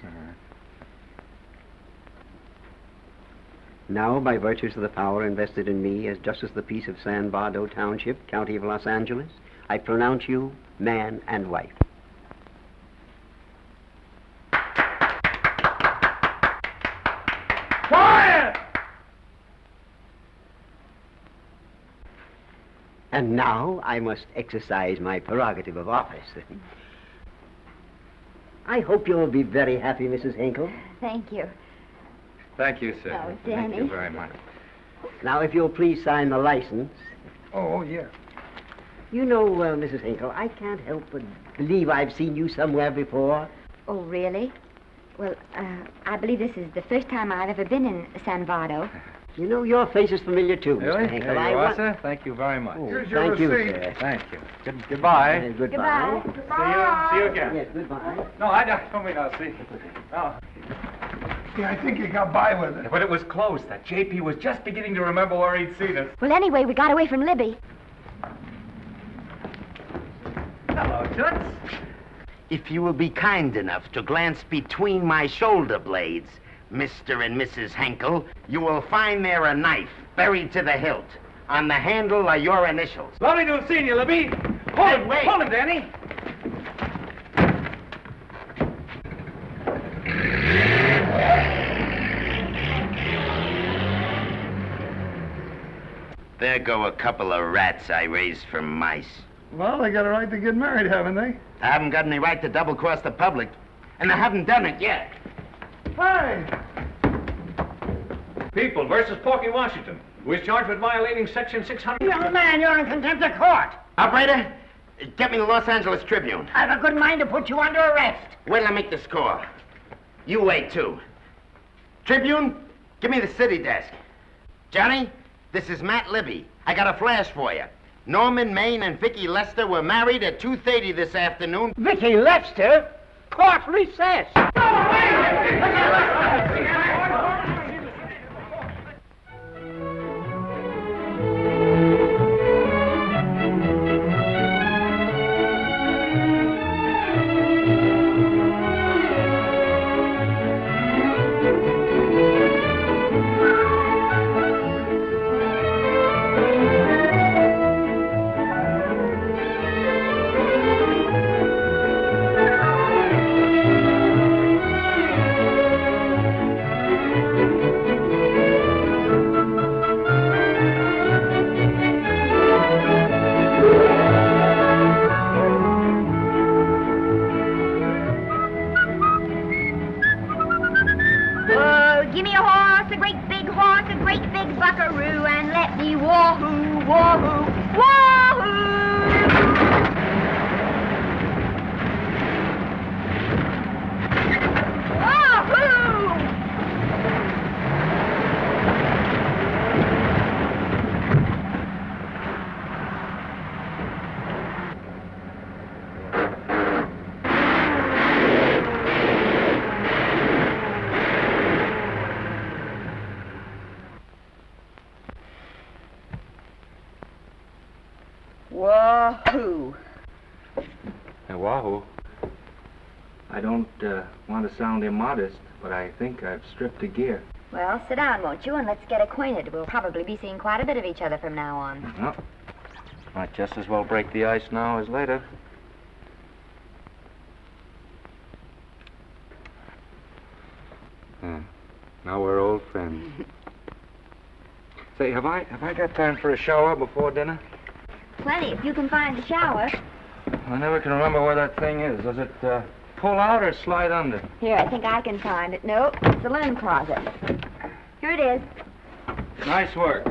Now, by virtues of the power invested in me as Justice of the Peace of San Bardo Township, County of Los Angeles, I pronounce you man and wife. Quiet! And now I must exercise my prerogative of office. I hope you'll be very happy, Mrs. Henkel. Thank you. Thank you, sir. Oh, Thank Danny. you very much. Now, if you'll please sign the license. Oh, yeah. You know, Mrs. Henkel, I can't help but believe I've seen you somewhere before. Oh, really? Well, I believe this is the first time I've ever been in San Vardo. You know, your face is familiar, too, Really? Mr. Henkel. There you are, sir. Thank you very much. Oh, thank you, sir. Thank you. Goodbye. Goodbye. See you again. Yes, goodbye. No, I don't mean I'll see. Oh. Yeah, I think you got by with it. But it was close. That JP was just beginning to remember where he'd seen us. Well, anyway, we got away from Libby. Hello, Toots. If you will be kind enough to glance between my shoulder blades, Mr. and Mrs. Henkel, you will find there a knife buried to the hilt. On the handle are your initials. Lovely to have seen you, Libby. Hold him, wait. Hold him, Danny. There go a couple of rats I raised from mice. Well, they got a right to get married, haven't they? I haven't got any right to double-cross the public, and I haven't done it yet. Hey! People versus Porky Washington, who is charged with violating Section 600. Young man, you're in contempt of court. Operator, get me the Los Angeles Tribune. I've a good mind to put you under arrest. Wait till I make the score. You wait, too. Tribune, give me the city desk. Johnny, this is Matt Libby. I got a flash for you. Norman Maine and Vicky Lester were married at 2:30 this afternoon. Vicky Lester? Court recess. Wahoo! Hey, wahoo. I don't want to sound immodest, but I think I've stripped a gear. Well, sit down, won't you, and let's get acquainted. We'll probably be seeing quite a bit of each other from now on. Well, might just as well break the ice now as later. Now we're old friends. Say, have I got time for a shower before dinner? Plenty, if you can find a shower. I never can remember where that thing is. Does it pull out or slide under? Here, I think I can find it. No, it's the linen closet. Here it is. Nice work.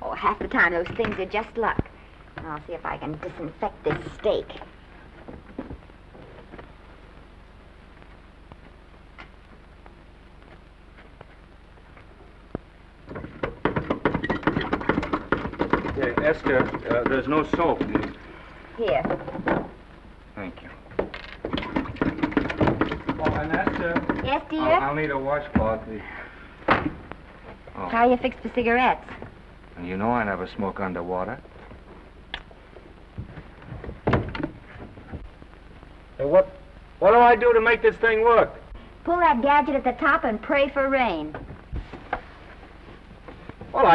Oh, half the time those things are just luck. I'll see if I can disinfect this steak. Esther, there's no soap. Here. Thank you. Oh, and Esther. Yes, dear? I'll need a washcloth. How are you fixed for cigarettes? And you know I never smoke underwater. Hey, what do I do to make this thing work? Pull that gadget at the top and pray for rain. Well,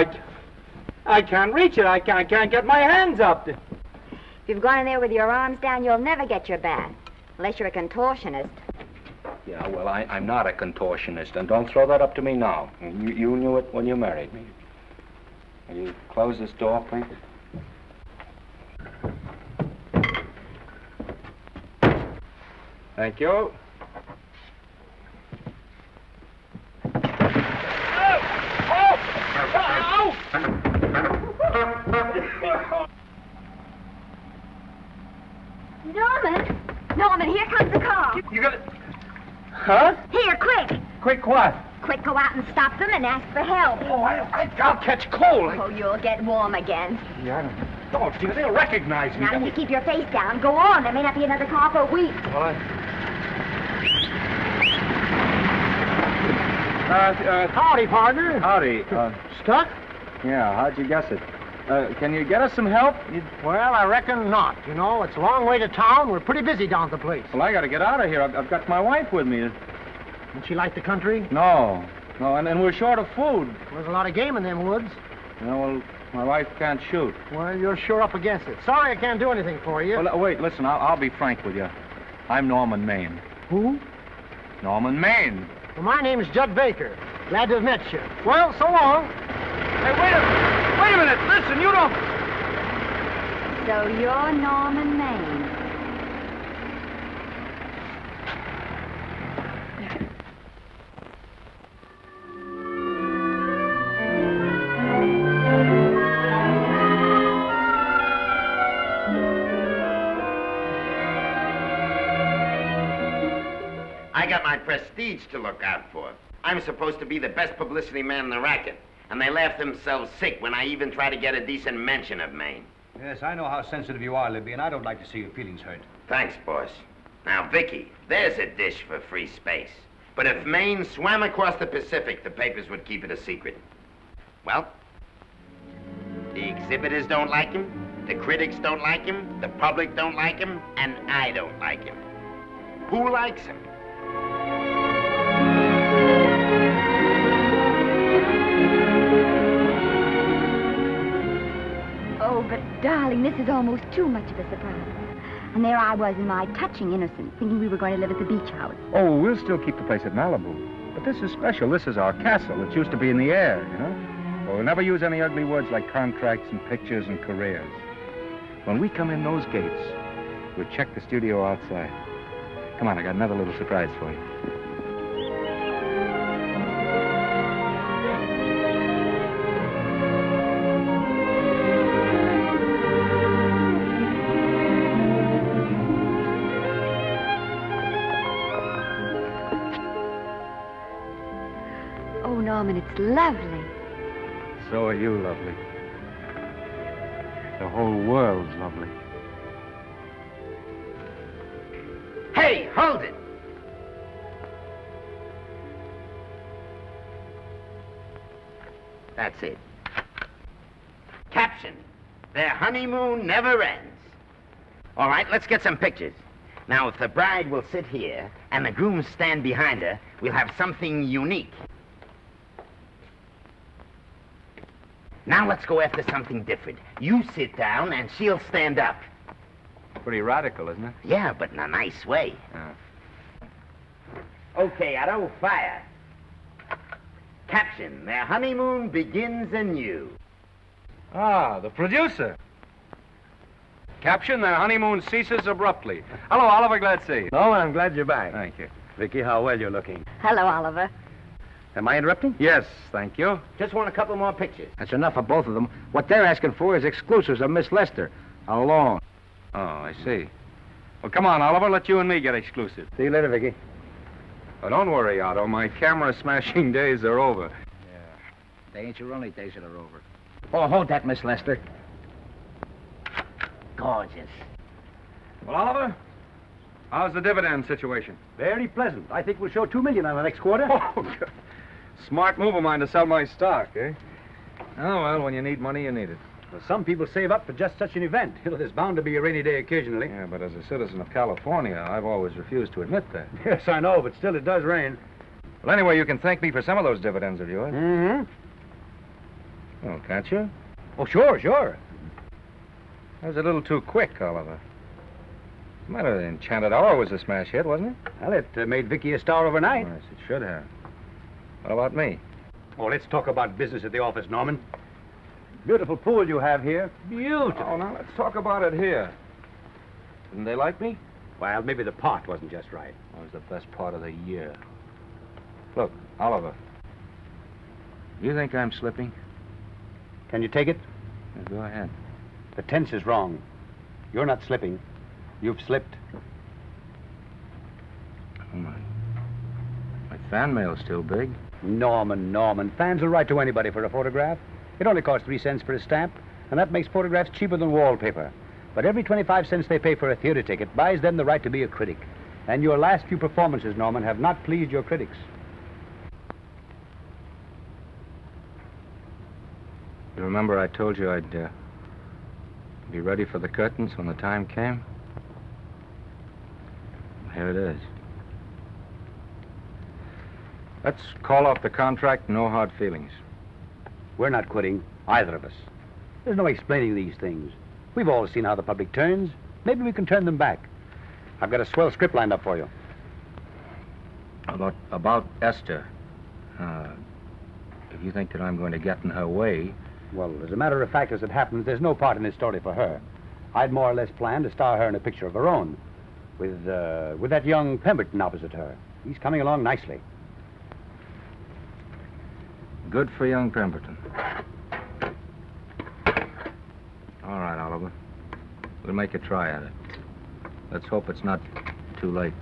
I can't reach it. I can't get my hands up. If you've gone in there with your arms down, you'll never get your bath. Unless you're a contortionist. Yeah, well, I'm not a contortionist, and don't throw that up to me now. You knew it when you married me. Will you close this door, please? Thank you. Norman, here comes the car. You got it? Huh? Here, quick. Quick what? Quick, go out and stop them and ask for help. Oh, I'll catch cold. Oh, you'll get warm again. Yeah, I don't. Oh, dear, they'll recognize me. Now, if you keep your face down, go on. There may not be another car for a week. Well, howdy, partner. Howdy. Stuck? Yeah, how'd you guess it? Can you get us some help? Well, I reckon not. You know, it's a long way to town. We're pretty busy down at the place. Well, I got to get out of here. I've got my wife with me. Doesn't she like the country? No, and we're short of food. There's a lot of game in them woods. You know, well, my wife can't shoot. Well, you're sure up against it. Sorry I can't do anything for you. Well, wait, listen, I'll be frank with you. I'm Norman Maine. Who? Norman Maine. Well, my name's Judd Baker. Glad to have met you. Well, so long. Hey, wait a minute. Listen, you don't... So you're Norman Maine. I got my prestige to look out for. I'm supposed to be the best publicity man in the racket. And they laugh themselves sick when I even try to get a decent mention of Maine. Yes, I know how sensitive you are, Libby, and I don't like to see your feelings hurt. Thanks, boss. Now, Vicky, there's a dish for free space. But if Maine swam across the Pacific, the papers would keep it a secret. Well, the exhibitors don't like him, the critics don't like him, the public don't like him, and I don't like him. Who likes him? Oh, but darling, this is almost too much of a surprise. And there I was in my touching innocence, thinking we were going to live at the beach house. Oh, we'll still keep the place at Malibu. But this is special. This is our castle. It used to be in the air, you know? Well, we'll never use any ugly words like contracts and pictures and careers. When we come in those gates, we'll check the studio outside. Come on, I got another little surprise for you. Oh, Norman, it's lovely. So are you lovely. The whole world's lovely. Hey, hold it! That's it. Caption: Their honeymoon never ends. All right, let's get some pictures. Now, if the bride will sit here and the groom stand behind her, we'll have something unique. Now let's go after something different. You sit down and she'll stand up. Pretty radical, isn't it? Yeah, but in a nice way. Okay, Otto, fire. Caption, their honeymoon begins anew. Ah, the producer. Caption, their honeymoon ceases abruptly. Hello, Oliver, glad to see you. No, I'm glad you're back. Thank you. Vicky, how well you're looking. Hello, Oliver. Am I interrupting? Yes, thank you. Just want a couple more pictures. That's enough of both of them. What they're asking for is exclusives of Miss Lester. How long? Oh, I see. Well, come on, Oliver, let you and me get exclusive. See you later, Vicky. Oh, don't worry, Otto. My camera smashing days are over. They ain't your only days that are over. Oh, hold that, Miss Lester. Gorgeous. Well, Oliver, how's the dividend situation? Very pleasant. I think we'll show $2 million on the next quarter. Oh, good. Smart move of mine to sell my stock, eh? Oh, well, when you need money, you need it. Well, some people save up for just such an event. You know, there's bound to be a rainy day occasionally. Yeah, but as a citizen of California, I've always refused to admit that. Yes, I know, but still it does rain. Well, anyway, you can thank me for some of those dividends of yours. Mm-hmm. Oh, can't you? Oh, sure, sure. That was a little too quick, Oliver. What's the matter? The Enchanted Hour was a smash hit, wasn't it? Well, it made Vicky a star overnight. Yes, it should have. What about me? Oh, let's talk about business at the office, Norman. Beautiful pool you have here. Beautiful. Oh, now let's talk about it here. Didn't they like me? Well, maybe the part wasn't just right. That was the best part of the year. Look, Oliver. Do you think I'm slipping? Can you take it? Yeah, go ahead. The tense is wrong. You're not slipping. You've slipped. Oh, my fan mail's still big. Norman. Fans will write to anybody for a photograph. It only costs 3 cents for a stamp, and that makes photographs cheaper than wallpaper. But every 25 cents they pay for a theater ticket buys them the right to be a critic. And your last few performances, Norman, have not pleased your critics. You remember I told you I'd be ready for the curtains when the time came? Here it is. Let's call off the contract, no hard feelings. We're not quitting, either of us. There's no explaining these things. We've all seen how the public turns. Maybe we can turn them back. I've got a swell script lined up for you. About Esther. If you think that I'm going to get in her way... Well, as a matter of fact, as it happens, there's no part in this story for her. I'd more or less planned to star her in a picture of her own, with that young Pemberton opposite her. He's coming along nicely. Good for young Pemberton. All right, Oliver. We'll make a try at it. Let's hope it's not too late.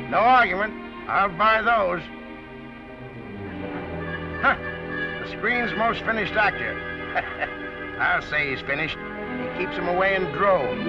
No argument. I'll buy those. Huh. The screen's most finished actor. I'll say he's finished. He keeps them away in droves.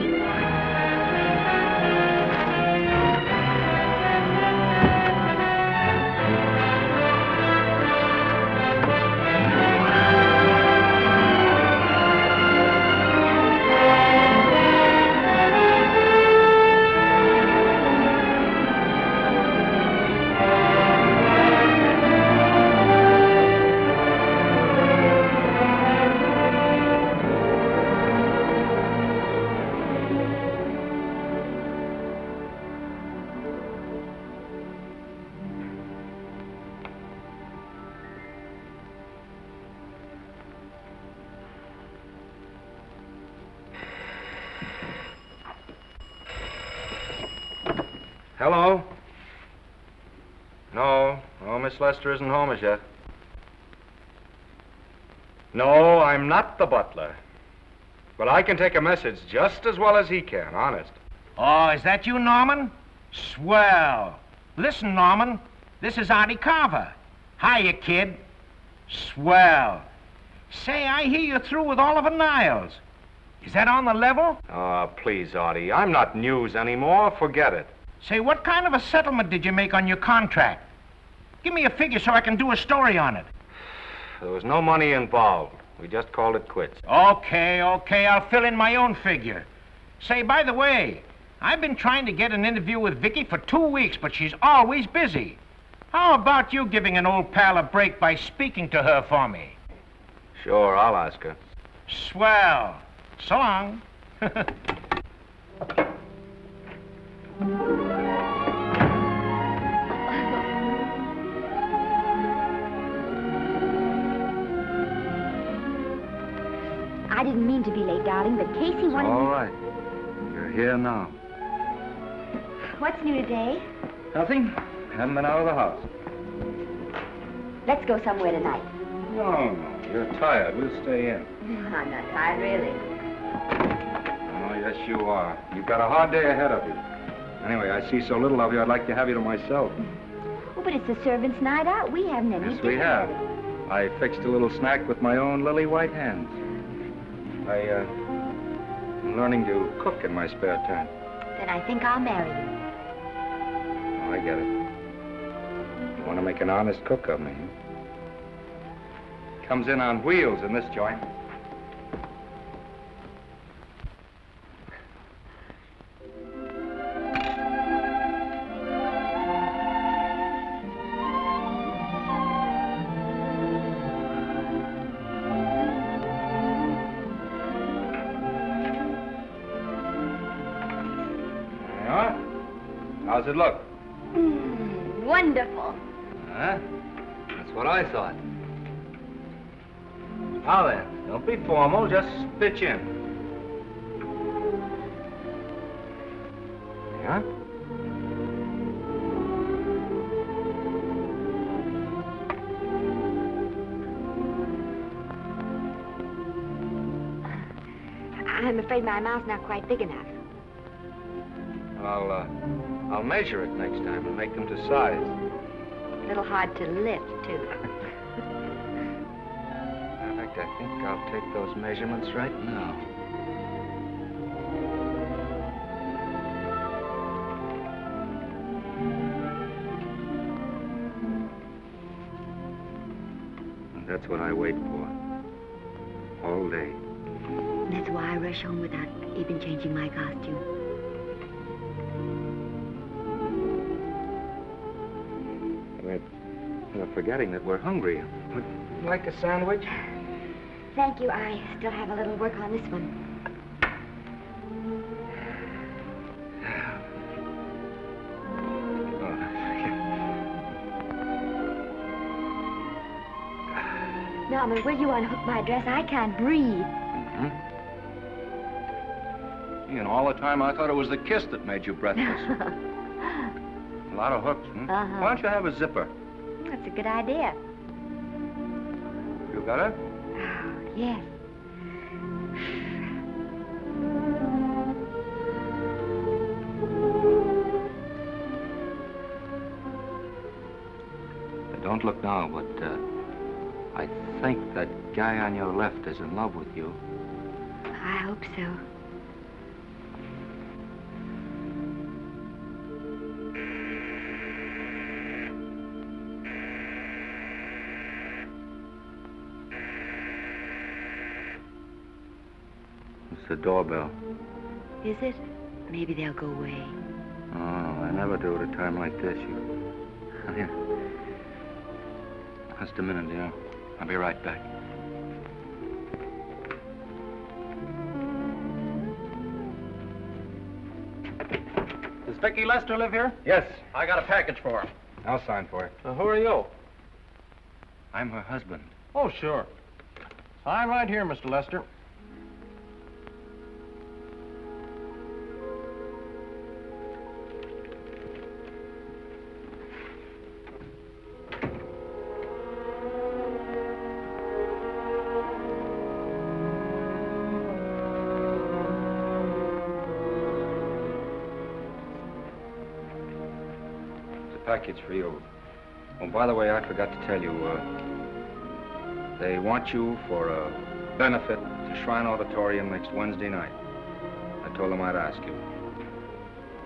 Hello? No, Miss Lester isn't home as yet. No, I'm not the butler. But I can take a message just as well as he can, honest. Oh, is that you, Norman? Swell. Listen, Norman, This is Artie Carver. Hiya, kid. Swell. Say, I hear you're through with Oliver Niles. Is that on the level? Oh, please, Artie. I'm not news anymore. Forget it. Say, what kind of a settlement did you make on your contract? Give me a figure so I can do a story on it. There was no money involved. We just called it quits. Okay, I'll fill in my own figure. Say, by the way, I've been trying to get an interview with Vicky for 2 weeks, but she's always busy. How about you giving an old pal a break by speaking to her for me? Sure, I'll ask her. Swell. So long. I didn't mean to be late, darling, but Casey wanted All right. You're here now. What's new today? Nothing. Haven't been out of the house. Let's go somewhere tonight. No. You're tired. We'll stay in. I'm not tired, really. Oh, yes, you are. You've got a hard day ahead of you. Anyway, I see so little of you, I'd like to have you to myself. Oh, but it's the servants' night out. We haven't any Yes, we have. I fixed a little snack with my own lily white hands. I'm learning to cook in my spare time. Then I think I'll marry you. Oh, I get it. You want to make an honest cook of me, huh? Comes in on wheels in this joint. How's it look? Wonderful. Huh? That's what I thought. Now then, don't be formal, just pitch in. Yeah? I'm afraid my mouth's not quite big enough. I'll measure it next time and make them to size. A little hard to lift, too. In fact, I think I'll take those measurements right now. And that's what I wait for. All day. That's why I rush home without even changing my costume. We're forgetting that we're hungry. Would you like a sandwich? Thank you. I still have a little work on this one. Norman, will you unhook my dress? I can't breathe. You know, all the time I thought it was the kiss that made you breathless. A lot of hooks, huh? Uh-huh. Why don't you have a zipper? That's a good idea. You got it? Oh, yes. Don't look now, but I think that guy on your left is in love with you. I hope so. It's the doorbell. Is it? Maybe they'll go away. Oh, I never do at a time like this. Here. Just a minute, dear. I'll be right back. Does Vicky Lester live here? Yes. I got a package for her. I'll sign for it. Who are you? I'm her husband. Oh, sure. Sign right here, Mr. Lester. Package for you. Oh, by the way, I forgot to tell you, they want you for a benefit to Shrine Auditorium next Wednesday night. I told them I'd ask you.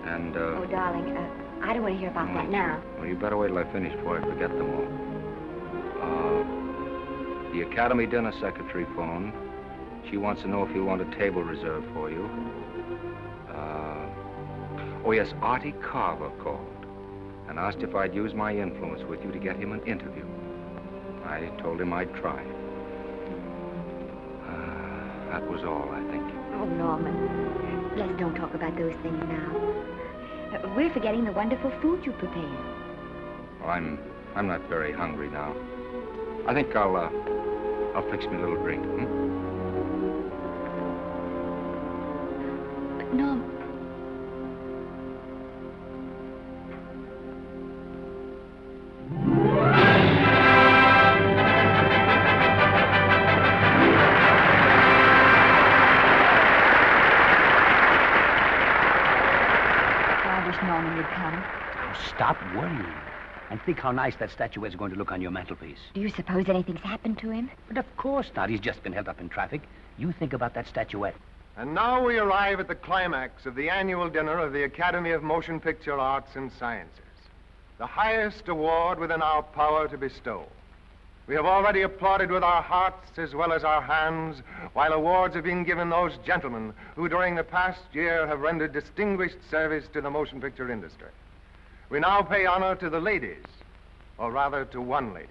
And, Oh, darling, I don't want to hear about that now. Well, you better wait till I finish before I forget them all. The Academy dinner secretary phoned. She wants to know if you want a table reserved for you. Oh, yes, Artie Carver called and asked if I'd use my influence with you to get him an interview. I told him I'd try. That was all, I think. Oh, Norman, let's don't talk about those things now. We're forgetting the wonderful food you prepared. Well, I'm not very hungry now. I think I'll fix me a little drink, But, Norm... Norman would come. Oh, stop worrying. And think how nice that statuette's going to look on your mantelpiece. Do you suppose anything's happened to him? But of course not. He's just been held up in traffic. You think about that statuette. And now we arrive at the climax of the annual dinner of the Academy of Motion Picture Arts and Sciences, the highest award within our power to bestow. We have already applauded with our hearts as well as our hands, while awards have been given those gentlemen who during the past year have rendered distinguished service to the motion picture industry. We now pay honor to the ladies, or rather to one lady.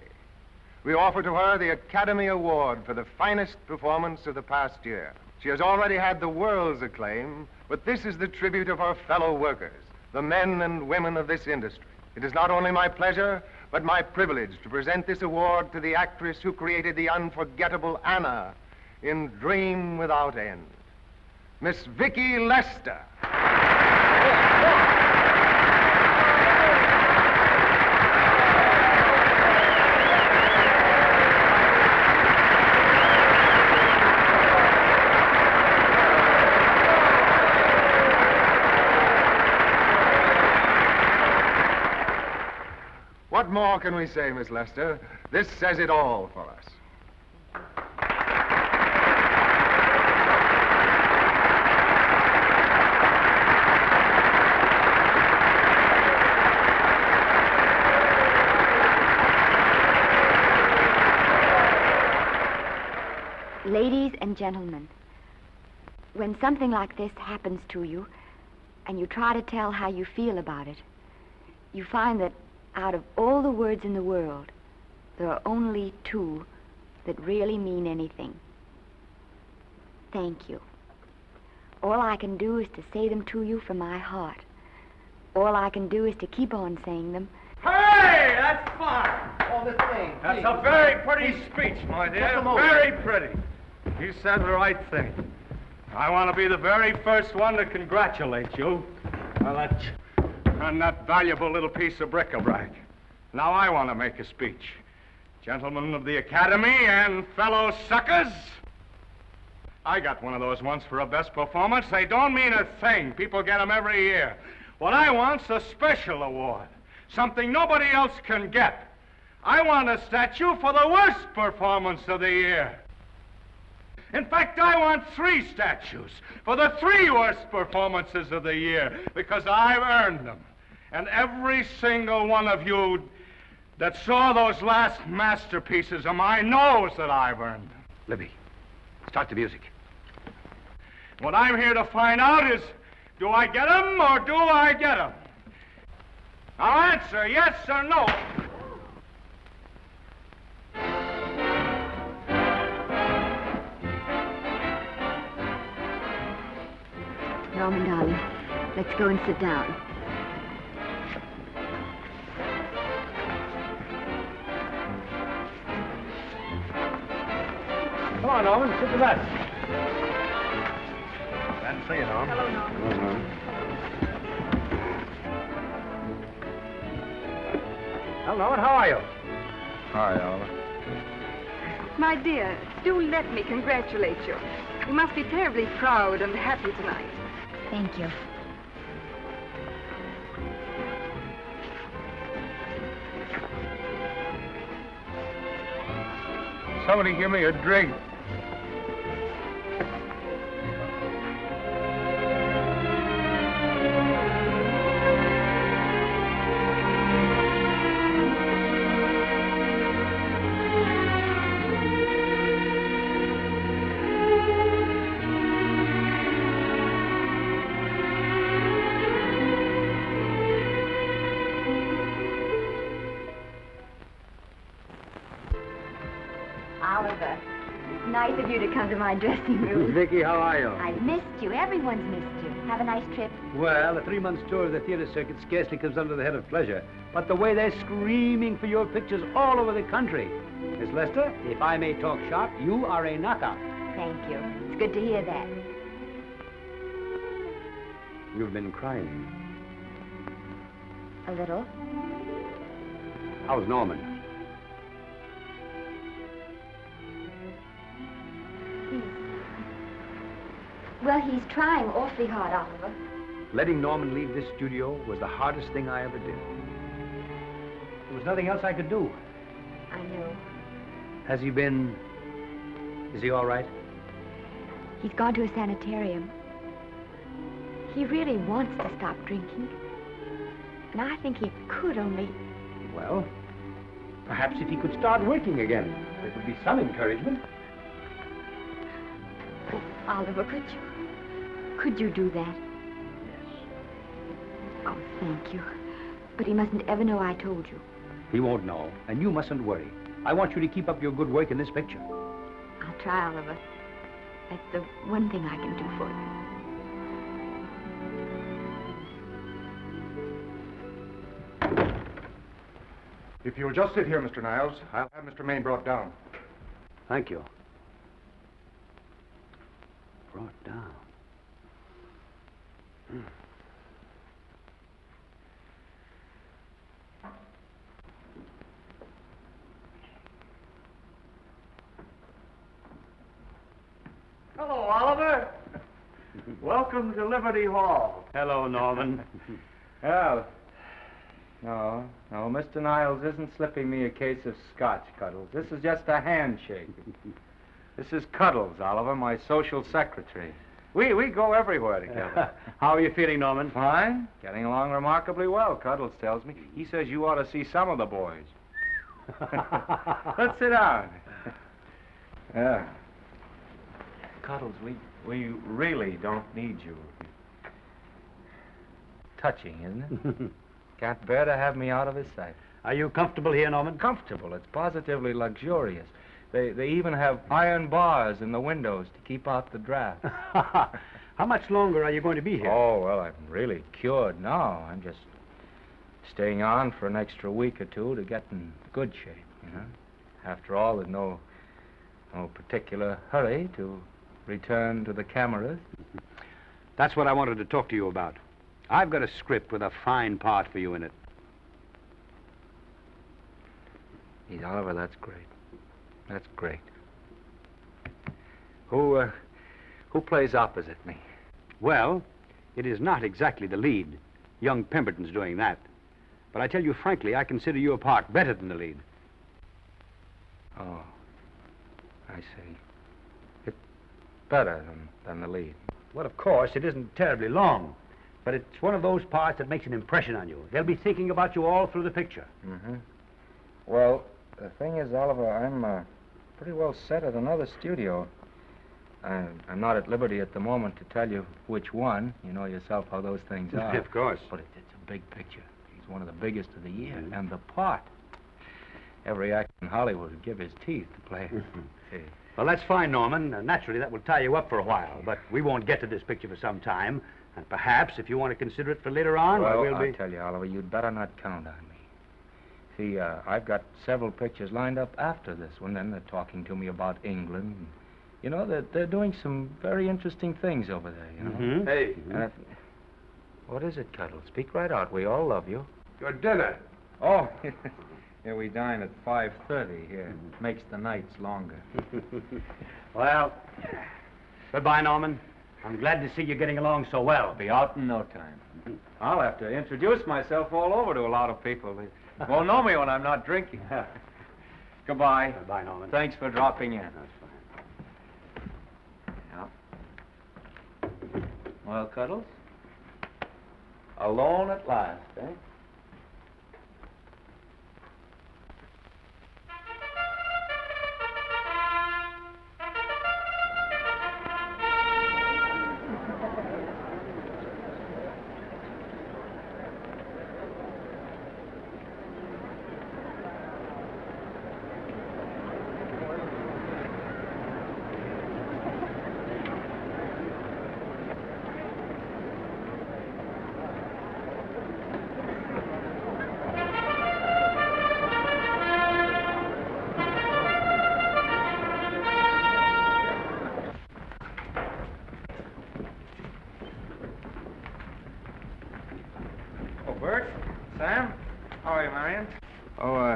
We offer to her the Academy Award for the finest performance of the past year. She has already had the world's acclaim, but this is the tribute of her fellow workers, the men and women of this industry. It is not only my pleasure, but my privilege to present this award to the actress who created the unforgettable Anna in Dream Without End, Miss Vicki Lester. What more can we say, Miss Lester? This says it all for us. Ladies and gentlemen, when something like this happens to you, and you try to tell how you feel about it, you find that out of all the words in the world, there are only two that really mean anything. Thank you. All I can do is to say them to you from my heart. All I can do is to keep on saying them. Hey, that's fine. Oh, this thing. That's a very pretty speech, my dear. Very pretty. You said the right thing. I want to be the very first one to congratulate you on that valuable little piece of bric-a-brac. Now I want to make a speech. Gentlemen of the Academy and fellow suckers, I got one of those once for a best performance. They don't mean a thing. People get them every year. What I want's a special award, something nobody else can get. I want a statue for the worst performance of the year. In fact, I want 3 statues for the 3 worst performances of the year, because I've earned them. And every single one of you that saw those last masterpieces of mine knows that I've earned them. Libby, start the music. What I'm here to find out is, do I get them or do I get them? Now answer yes or no. Norman, darling, let's go and sit down. Come on, Owen, sit to that. Glad to see you, Norm. Hello, Norm. Hello, Norm. Hello, Norman. How are you? Hi, Oliver. My dear, do let me congratulate you. You must be terribly proud and happy tonight. Thank you. Somebody give me a drink. Oliver, it's nice of you to come to my dressing room. Vicky, how are you? I've missed you. Everyone's missed you. Have a nice trip. Well, a 3-month tour of the theater circuit scarcely comes under the head of pleasure. But the way they're screaming for your pictures all over the country. Miss Lester, if I may talk shop, you are a knockout. Thank you. It's good to hear that. You've been crying. A little. How's Norman? Well, he's trying awfully hard, Oliver. Letting Norman leave this studio was the hardest thing I ever did. There was nothing else I could do. I know. Has he been... Is he all right? He's gone to a sanitarium. He really wants to stop drinking. And I think he could only... Well, perhaps if he could start working again, there would be some encouragement. Oh, Oliver, could you do that? Yes. Oh, thank you. But he mustn't ever know I told you. He won't know, and you mustn't worry. I want you to keep up your good work in this picture. I'll try, Oliver. That's the one thing I can do for you. If you'll just sit here, Mr. Niles, I'll have Mr. Maine brought down. Thank you. Brought down. Hello, Oliver. Welcome to Liberty Hall. Hello, Norman. Well, no, Mr. Niles isn't slipping me a case of scotch, Cuddles. This is just a handshake. This is Cuddles, Oliver, my social secretary. We go everywhere together. How are you feeling, Norman? Fine. Getting along remarkably well, Cuddles tells me. He says you ought to see some of the boys. Let's sit down. Yeah. Cuddles, we really don't need you. Touching, isn't it? Can't bear to have me out of his sight. Are you comfortable here, Norman? Comfortable. It's positively luxurious. They even have iron bars in the windows to keep out the draft. How much longer are you going to be here? Oh, well, I'm really cured now. I'm just staying on for an extra week or two to get in good shape, you know. After all, there's no particular hurry to return to the cameras. That's what I wanted to talk to you about. I've got a script with a fine part for you in it. Gee, Oliver, that's great. That's great. Who plays opposite me? Well, it is not exactly the lead. Young Pemberton's doing that. But I tell you frankly, I consider your part better than the lead. Oh, I see. It's better than the lead. Well, of course, it isn't terribly long. But it's one of those parts that makes an impression on you. They'll be thinking about you all through the picture. Mm-hmm. Well, the thing is, Oliver, I'm pretty well set at another studio. I'm not at liberty at the moment to tell you which one. You know yourself how those things are. Of course. But it's a big picture. It's one of the biggest of the year. Mm-hmm. And the part. Every actor in Hollywood would give his teeth to play it. See. Well, that's fine, Norman. Naturally, that will tie you up for a while. But we won't get to this picture for some time. And perhaps, if you want to consider it for later on, well, we'll be... I'll tell you, Oliver, you'd better not count on me. See, I've got several pictures lined up after this one, and they're talking to me about England. You know, they're doing some very interesting things over there, you know? Mm-hmm. Hey. What is it, Cuddle? Speak right out. We all love you. Your dinner. Oh, yeah, we dine at 5:30 here. Makes the nights longer. Well, goodbye, Norman. I'm glad to see you getting along so well. Be out in no time. I'll have to introduce myself all over to a lot of people. They won't know me when I'm not drinking. Goodbye. Bye, Norman. Thanks for dropping in. That's fine. Yeah. Well, Cuddles? Alone at last, eh?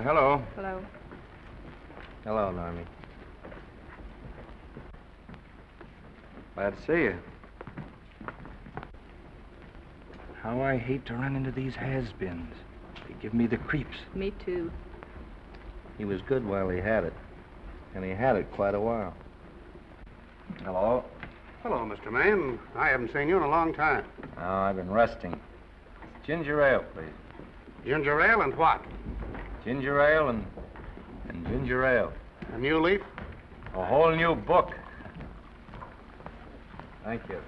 Hello. Hello. Hello, Normie. Glad to see you. How I hate to run into these has-beens. They give me the creeps. Me too. He was good while he had it. And he had it quite a while. Hello. Hello, Mr. Maine. I haven't seen you in a long time. Oh, I've been resting. Ginger ale, please. Ginger ale and what? Ginger ale and ginger ale. A new leaf? A whole new book. Thank you.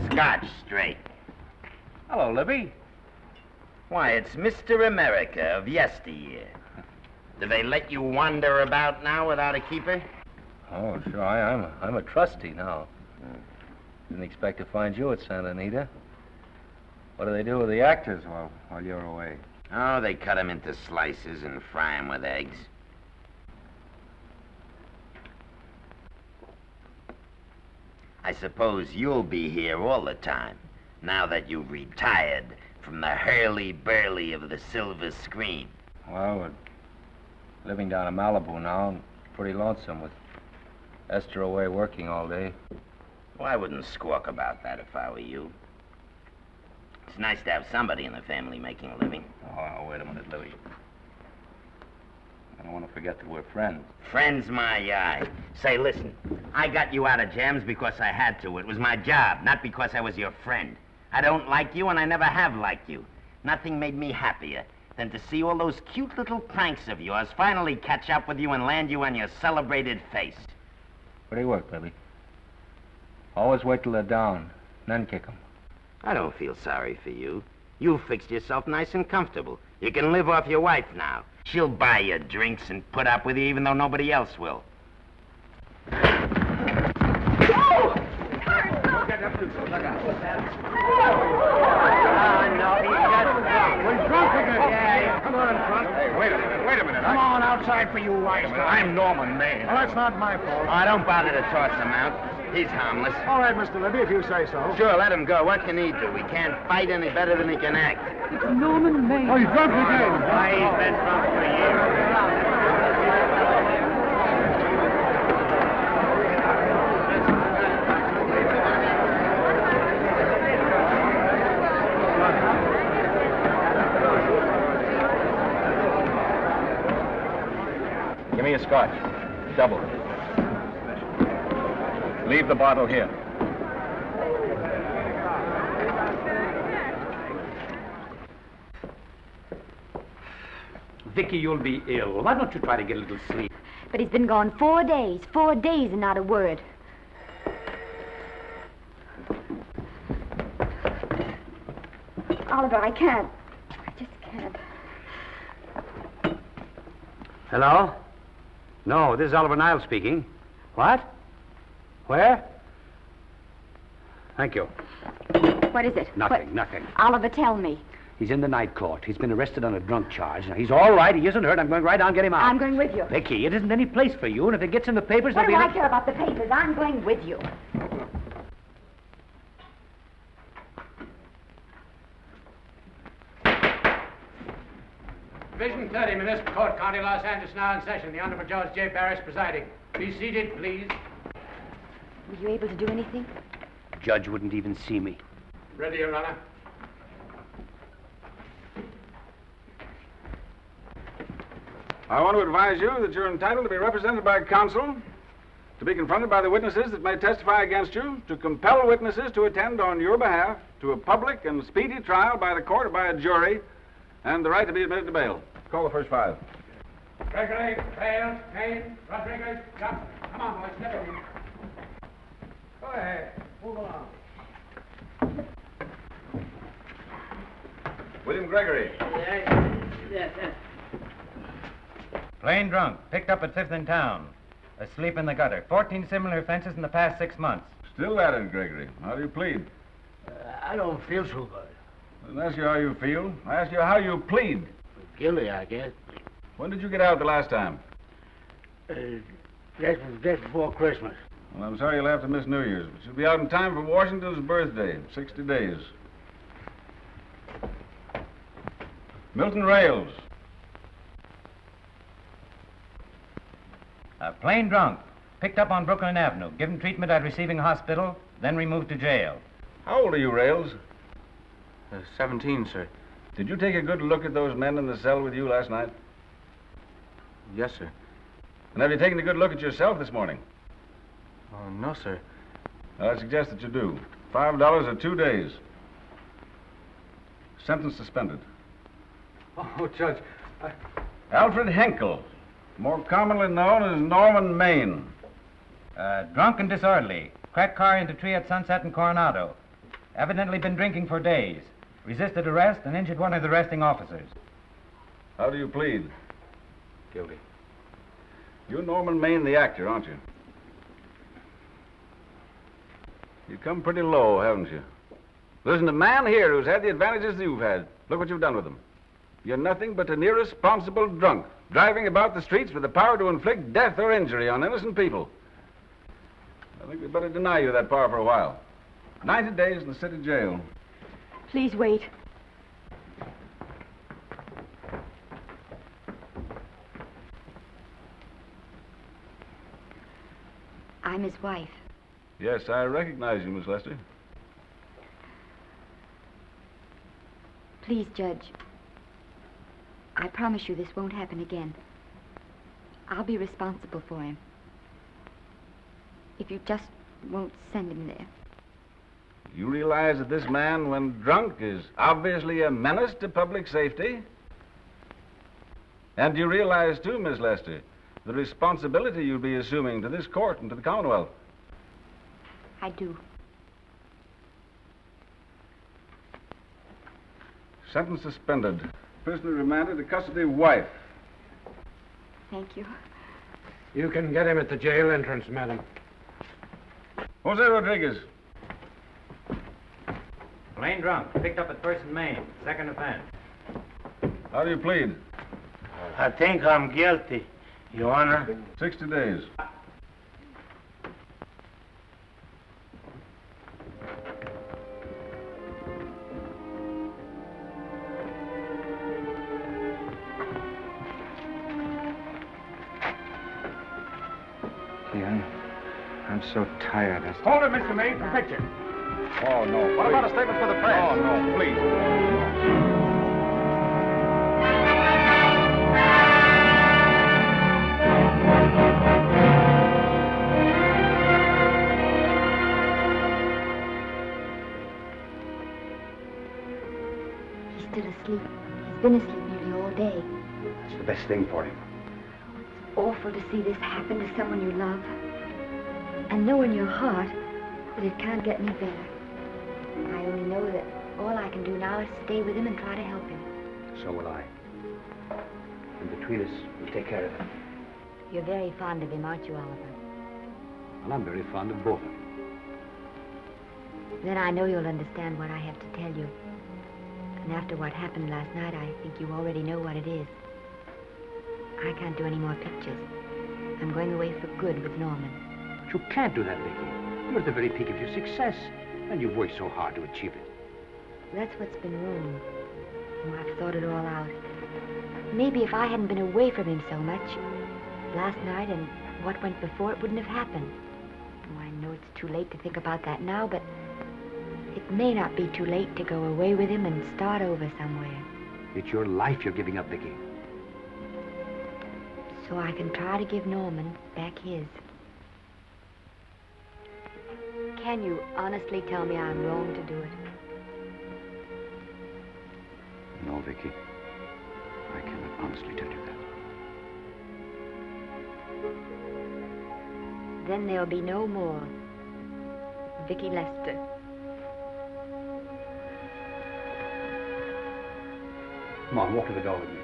Scotch straight. Hello, Libby. Why, it's Mr. America of yesteryear. Do they let you wander about now without a keeper? Oh, sure. I'm a trustee now. Didn't expect to find you at Santa Anita. What do they do with the actors while you're away? Oh, they cut them into slices and fry them with eggs. I suppose you'll be here all the time, now that you've retired from the hurly-burly of the silver screen. Well, we're living down in Malibu now, and pretty lonesome with Esther away working all day. Well, I wouldn't squawk about that if I were you. It's nice to have somebody in the family making a living. Oh, wait a minute, Louie. I don't want to forget that we're friends. Friends, my eye. Say, listen, I got you out of jams because I had to. It was my job, not because I was your friend. I don't like you, and I never have liked you. Nothing made me happier than to see all those cute little pranks of yours finally catch up with you and land you on your celebrated face. Pretty work, baby. Always wait till they're down, then kick 'em. I don't feel sorry for you. You've fixed yourself nice and comfortable. You can live off your wife now. She'll buy you drinks and put up with you even though nobody else will. We're drunk again. Yeah, come on, front. Hey, wait a minute. Come on outside for you wise guys. I'm Norman Maine. Well, that's not my fault. Oh, don't bother to toss him out. He's harmless. All right, Mr. Libby, if you say so. Sure, let him go. What can he do? He can't fight any better than he can act. It's Norman Maine. Oh, he's drunk again. Why, he's been drunk for years. Give me a scotch. Double. Leave the bottle here. Vicky, you'll be ill. Why don't you try to get a little sleep? But he's been gone 4 days. 4 days and not a word. Oliver, I can't. I just can't. Hello? No, this is Oliver Niles speaking. What? Where? Thank you. What is it? Nothing, nothing. Oliver, tell me. He's in the night court. He's been arrested on a drunk charge. Now, he's all right. He isn't hurt. I'm going right down and get him out. I'm going with you. Vicky, it isn't any place for you, and if it gets in the papers, What do there'll I be... care about the papers? I'm going with you. Division 30, Municipal Court, County, Los Angeles, now in session. The Honorable Judge J. Barris presiding. Be seated, please. Were you able to do anything? Judge wouldn't even see me. Ready, Your Honor. I want to advise you that you're entitled to be represented by counsel, to be confronted by the witnesses that may testify against you, to compel witnesses to attend on your behalf to a public and speedy trial by the court or by a jury, and the right to be admitted to bail. Call the first 5. Gregory, Bales, Kane, Rodriguez, Johnson. Come on, boys, step in. Go ahead. Move along. William Gregory. Yes. Plain drunk, picked up at 5th in town. Asleep in the gutter. 14 similar offenses in the past 6 months. Still at it, Gregory. How do you plead? I don't feel so good. I didn't ask you how you feel. I asked you how you plead. Guilty, I guess. When did you get out the last time? Just before Christmas. Well, I'm sorry you'll have to miss New Year's, but you'll be out in time for Washington's birthday, 60 days. Milton Rails. Plain drunk, picked up on Brooklyn Avenue, given treatment at receiving hospital, then removed to jail. How old are you, Rails? 17, sir. Did you take a good look at those men in the cell with you last night? Yes, sir. And have you taken a good look at yourself this morning? Oh, no, sir. I suggest that you do. $5 or 2 days. Sentence suspended. Oh, Judge, Alfred Henkel, more commonly known as Norman Maine. Drunk and disorderly. Cracked car into tree at Sunset and Coronado. Evidently been drinking for days. Resisted arrest and injured one of the arresting officers. How do you plead? Guilty. You're Norman Maine, the actor, aren't you? You've come pretty low, haven't you? There isn't a man here who's had the advantages you've had. Look what you've done with them. You're nothing but an irresponsible drunk, driving about the streets with the power to inflict death or injury on innocent people. I think we'd better deny you that power for a while. 90 days in the city jail. Please wait. I'm his wife. Yes, I recognize you, Miss Lester. Please, Judge. I promise you this won't happen again. I'll be responsible for him. If you just won't send him there. You realize that this man, when drunk, is obviously a menace to public safety? And you realize, too, Miss Lester, the responsibility you'll be assuming to this court and to the Commonwealth? I do. Sentence suspended. Prisoner remanded to custody of wife. Thank you. You can get him at the jail entrance, madam. Jose Rodriguez. Plain drunk, picked up at 1st and Main, 2nd offense. How do you plead? I think I'm guilty, Your Honor. 60 days. I'm so tired. Hold it, Mr. Maine, for picture. Oh, no. What about a statement for the press? Oh, no, please. He's still asleep. He's been asleep nearly all day. It's the best thing for him. It's awful to see this happen to someone you love. And know in your heart that it can't get any better. I only know that all I can do now is stay with him and try to help him. So will I. And between us, we'll take care of him. You're very fond of him, aren't you, Oliver? And I'm very fond of both of them. Then I know you'll understand what I have to tell you. And after what happened last night, I think you already know what it is. I can't do any more pictures. I'm going away for good with Norman. But you can't do that, Vicky. You're at the very peak of your success, and you've worked so hard to achieve it. That's what's been wrong. Oh, I've thought it all out. Maybe if I hadn't been away from him so much, last night and what went before, it wouldn't have happened. Oh, I know it's too late to think about that now, but it may not be too late to go away with him and start over somewhere. It's your life you're giving up, Vicky. so I can try to give Norman back his. Can you honestly tell me I'm wrong to do it? No, Vicky. I cannot honestly tell you that. Then there'll be no more Vicky Lester. Come on, walk to the door with me.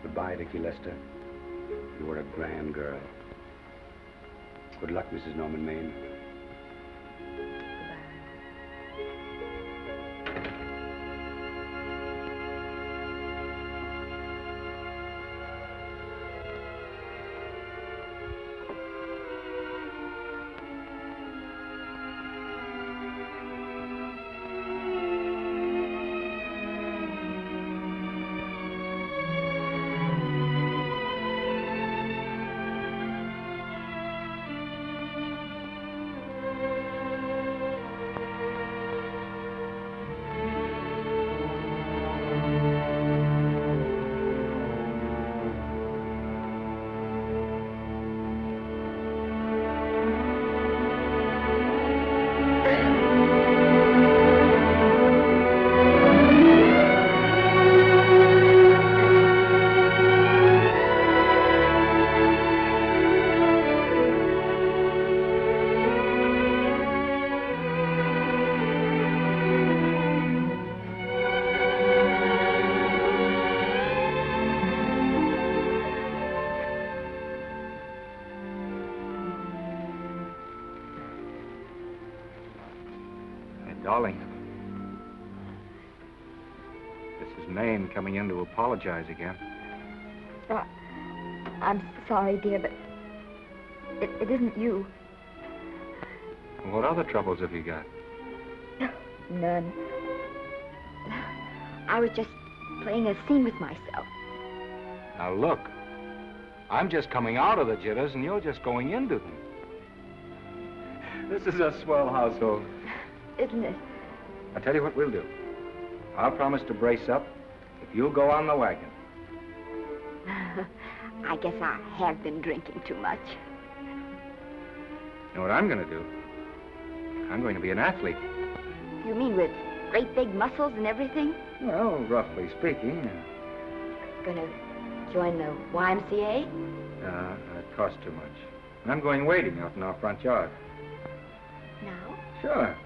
Goodbye, Vicky Lester. You were a grand girl. Good luck, Mrs. Norman Maine. Darling, this is Maine coming in to apologize again. I'm sorry, dear, but it isn't you. What other troubles have you got? None. I was just playing a scene with myself. Now look, I'm just coming out of the jitters and you're just going into them. This is a swell household. Isn't it? I'll tell you what we'll do. I'll promise to brace up if you'll go on the wagon. I guess I have been drinking too much. You know what I'm going to do? I'm going to be an athlete. You mean with great big muscles and everything? Well, roughly speaking. Gonna join the YMCA? It costs too much. And I'm going wading out in our front yard. Now? Sure.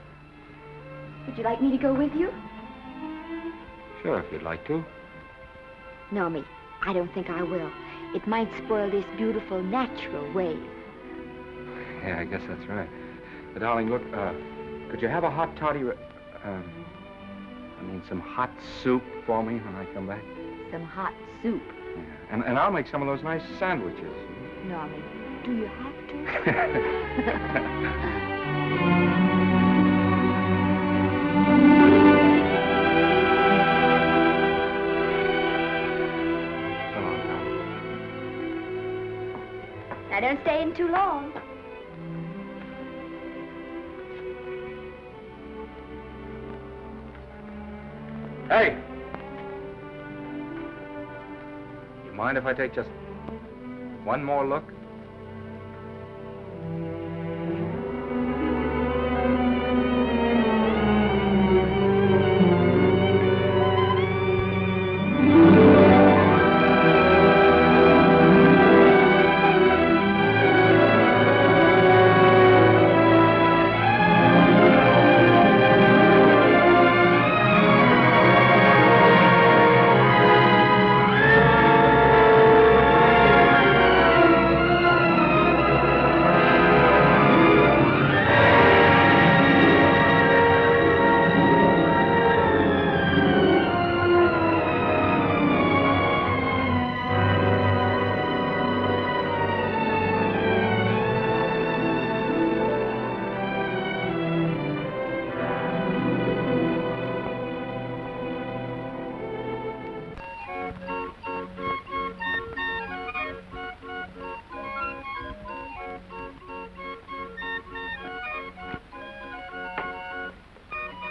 Would you like me to go with you? Sure, if you'd like to. No, me. I don't think I will. It might spoil this beautiful, natural wave. Yeah, I guess that's right. But, darling, look, could you have a hot toddy, some hot soup for me when I come back? Some hot soup? Yeah. And I'll make some of those nice sandwiches. Norman, do you have to? Now, don't stay in too long. Hey! You mind if I take just one more look?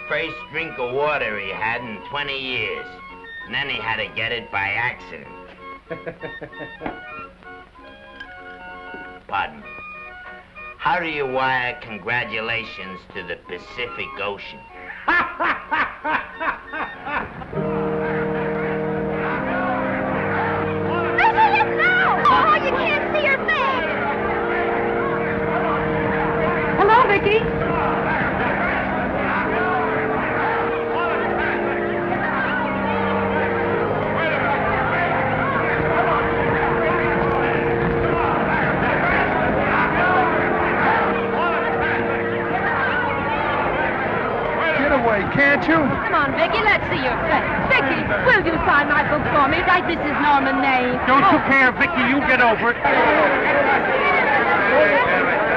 first drink of water he had in 20 years. And then he had to get it by accident. Pardon me. How do you wire congratulations to the Pacific Ocean? Oh, you can't see her face. Hello, Vicky. Get away, can't you? Come on, Vicky, let's see your face. Vicky, will you sign my book for me? Write Mrs. Norman May. Don't you care, Vicky? You get over it.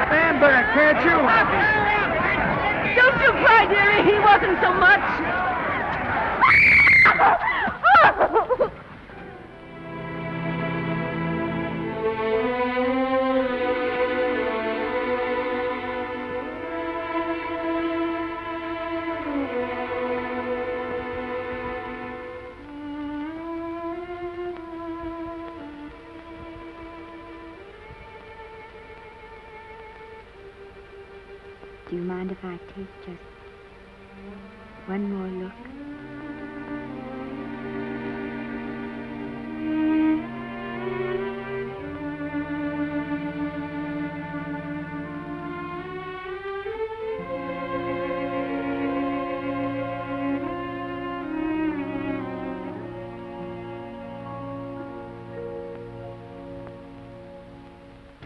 Stand back, can't you? Don't you cry, dearie. He wasn't so much. Do you mind if I take just one more look?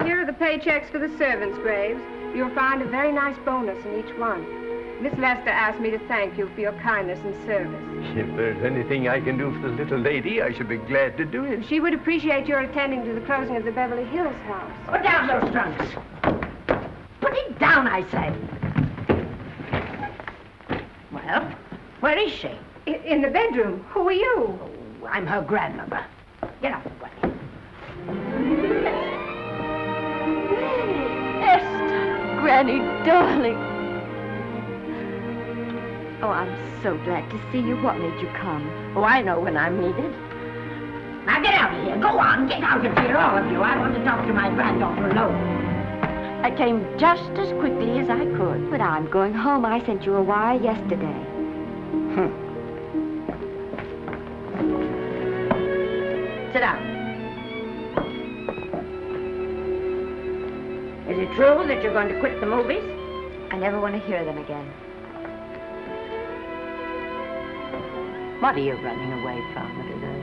Here are the paychecks for the servants' graves. You'll find a very nice bonus in each one. Miss Lester asked me to thank you for your kindness and service. If there's anything I can do for the little lady, I should be glad to do it. She would appreciate your attending to the closing of the Beverly Hills house. Put down those trunks. Put it down, I say. Well, where is she? In the bedroom. Who are you? Oh, I'm her grandmother. Get up, Granny. Granny, darling. Oh, I'm so glad to see you. What made you come? Oh, I know when I'm needed. Now get out of here. Go on, get out of here, all of you. I want to talk to my granddaughter alone. I came just as quickly as I could. But I'm going home. I sent you a wire yesterday. Sit down. Is it true that you're going to quit the movies? I never want to hear them again. What are you running away from, little girl?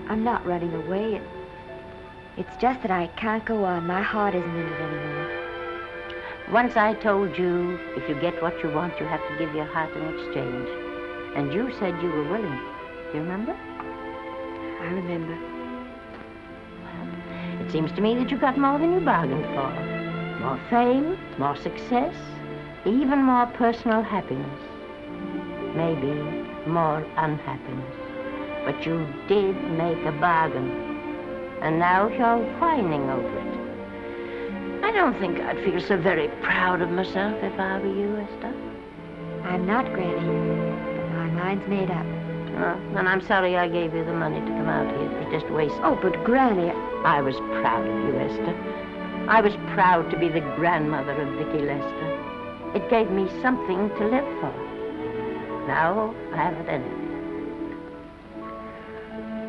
I'm not running away. It's just that I can't go on. My heart isn't in it anymore. Once I told you, if you get what you want, you have to give your heart in exchange. And you said you were willing. Do you remember? I remember. It seems to me that you got more than you bargained for. More fame, more success, even more personal happiness. Maybe more unhappiness. But you did make a bargain. And now you're whining over it. I don't think I'd feel so very proud of myself if I were you, Esther. I'm not, Granny. My mind's made up. Oh, and I'm sorry I gave you the money to come out here. It was just a waste. Oh, but Granny... I was proud of you, Esther. I was proud to be the grandmother of Vicky Lester. It gave me something to live for. Now I haven't anything.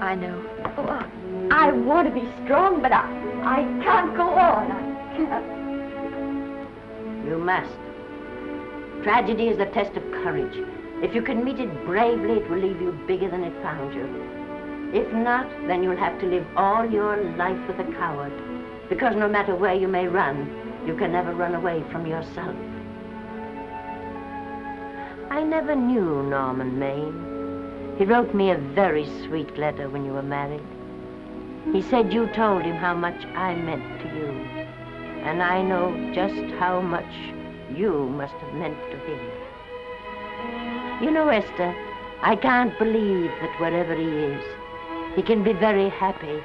I know. Oh, I want to be strong, but I can't go on. I can't. You must. Tragedy is a test of courage. If you can meet it bravely, it will leave you bigger than it found you. If not, then you'll have to live all your life with a coward. Because no matter where you may run, you can never run away from yourself. I never knew Norman Maine. He wrote me a very sweet letter when you were married. He said you told him how much I meant to you. And I know just how much you must have meant to him. You know, Esther, I can't believe that wherever he is, he can be very happy,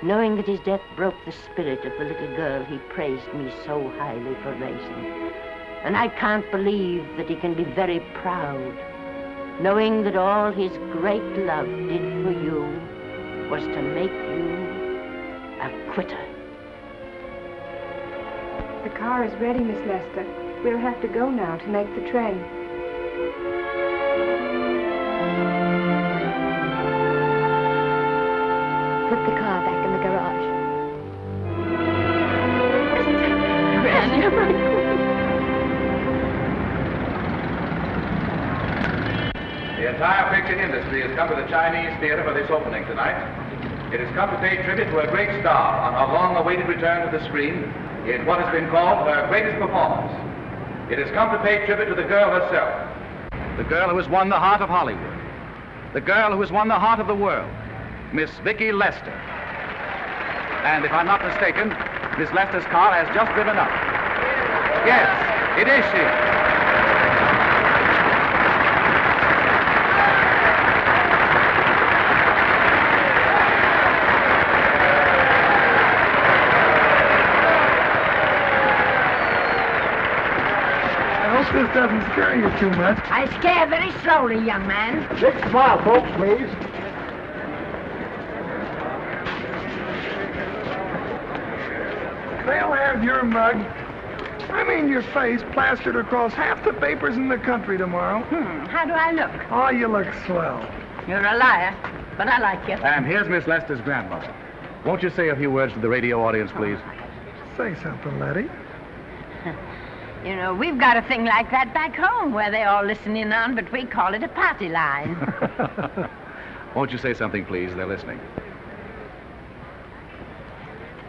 knowing that his death broke the spirit of the little girl he praised me so highly for raising. And I can't believe that he can be very proud, knowing that all his great love did for you was to make you a quitter. The car is ready, Miss Lester. We'll have to go now to make the train. Put the car back in the garage. The entire picture industry has come to the Chinese theater for this opening tonight. It has come to pay tribute to a great star on her long-awaited return to the screen in what has been called her greatest performance. It has come to pay tribute to the girl herself. The girl who has won the heart of Hollywood. The girl who has won the heart of the world. Miss Vicki Lester. And if I'm not mistaken, Miss Lester's car has just driven up. Yes, it is she. This doesn't scare you too much. I scare very slowly, young man. Just smile, folks, please. They'll have your mug, I mean your face, plastered across half the papers in the country tomorrow. How do I look? Oh, you look swell. You're a liar, but I like you. And here's Miss Lester's grandmother. Won't you say a few words to the radio audience, please? Say something, Letty. You know, we've got a thing like that back home where they all listen in on, but we call it a party line. Won't you say something, please? They're listening.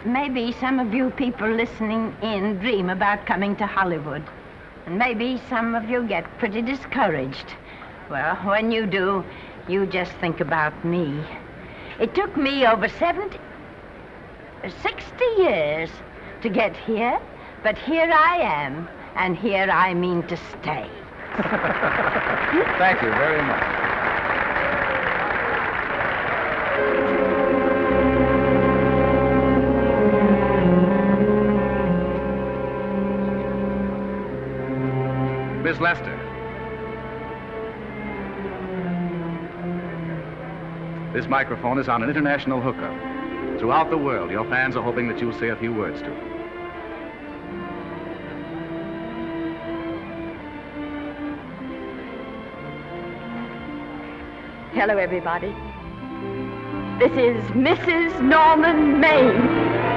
Maybe some of you people listening in dream about coming to Hollywood. And maybe some of you get pretty discouraged. Well, when you do, you just think about me. It took me over 60 years to get here, but here I am. And here I mean to stay. Thank you very much. Miss Lester. This microphone is on an international hookup. Throughout the world, your fans are hoping that you'll say a few words to them. Hello, everybody. This is Mrs. Norman Maine.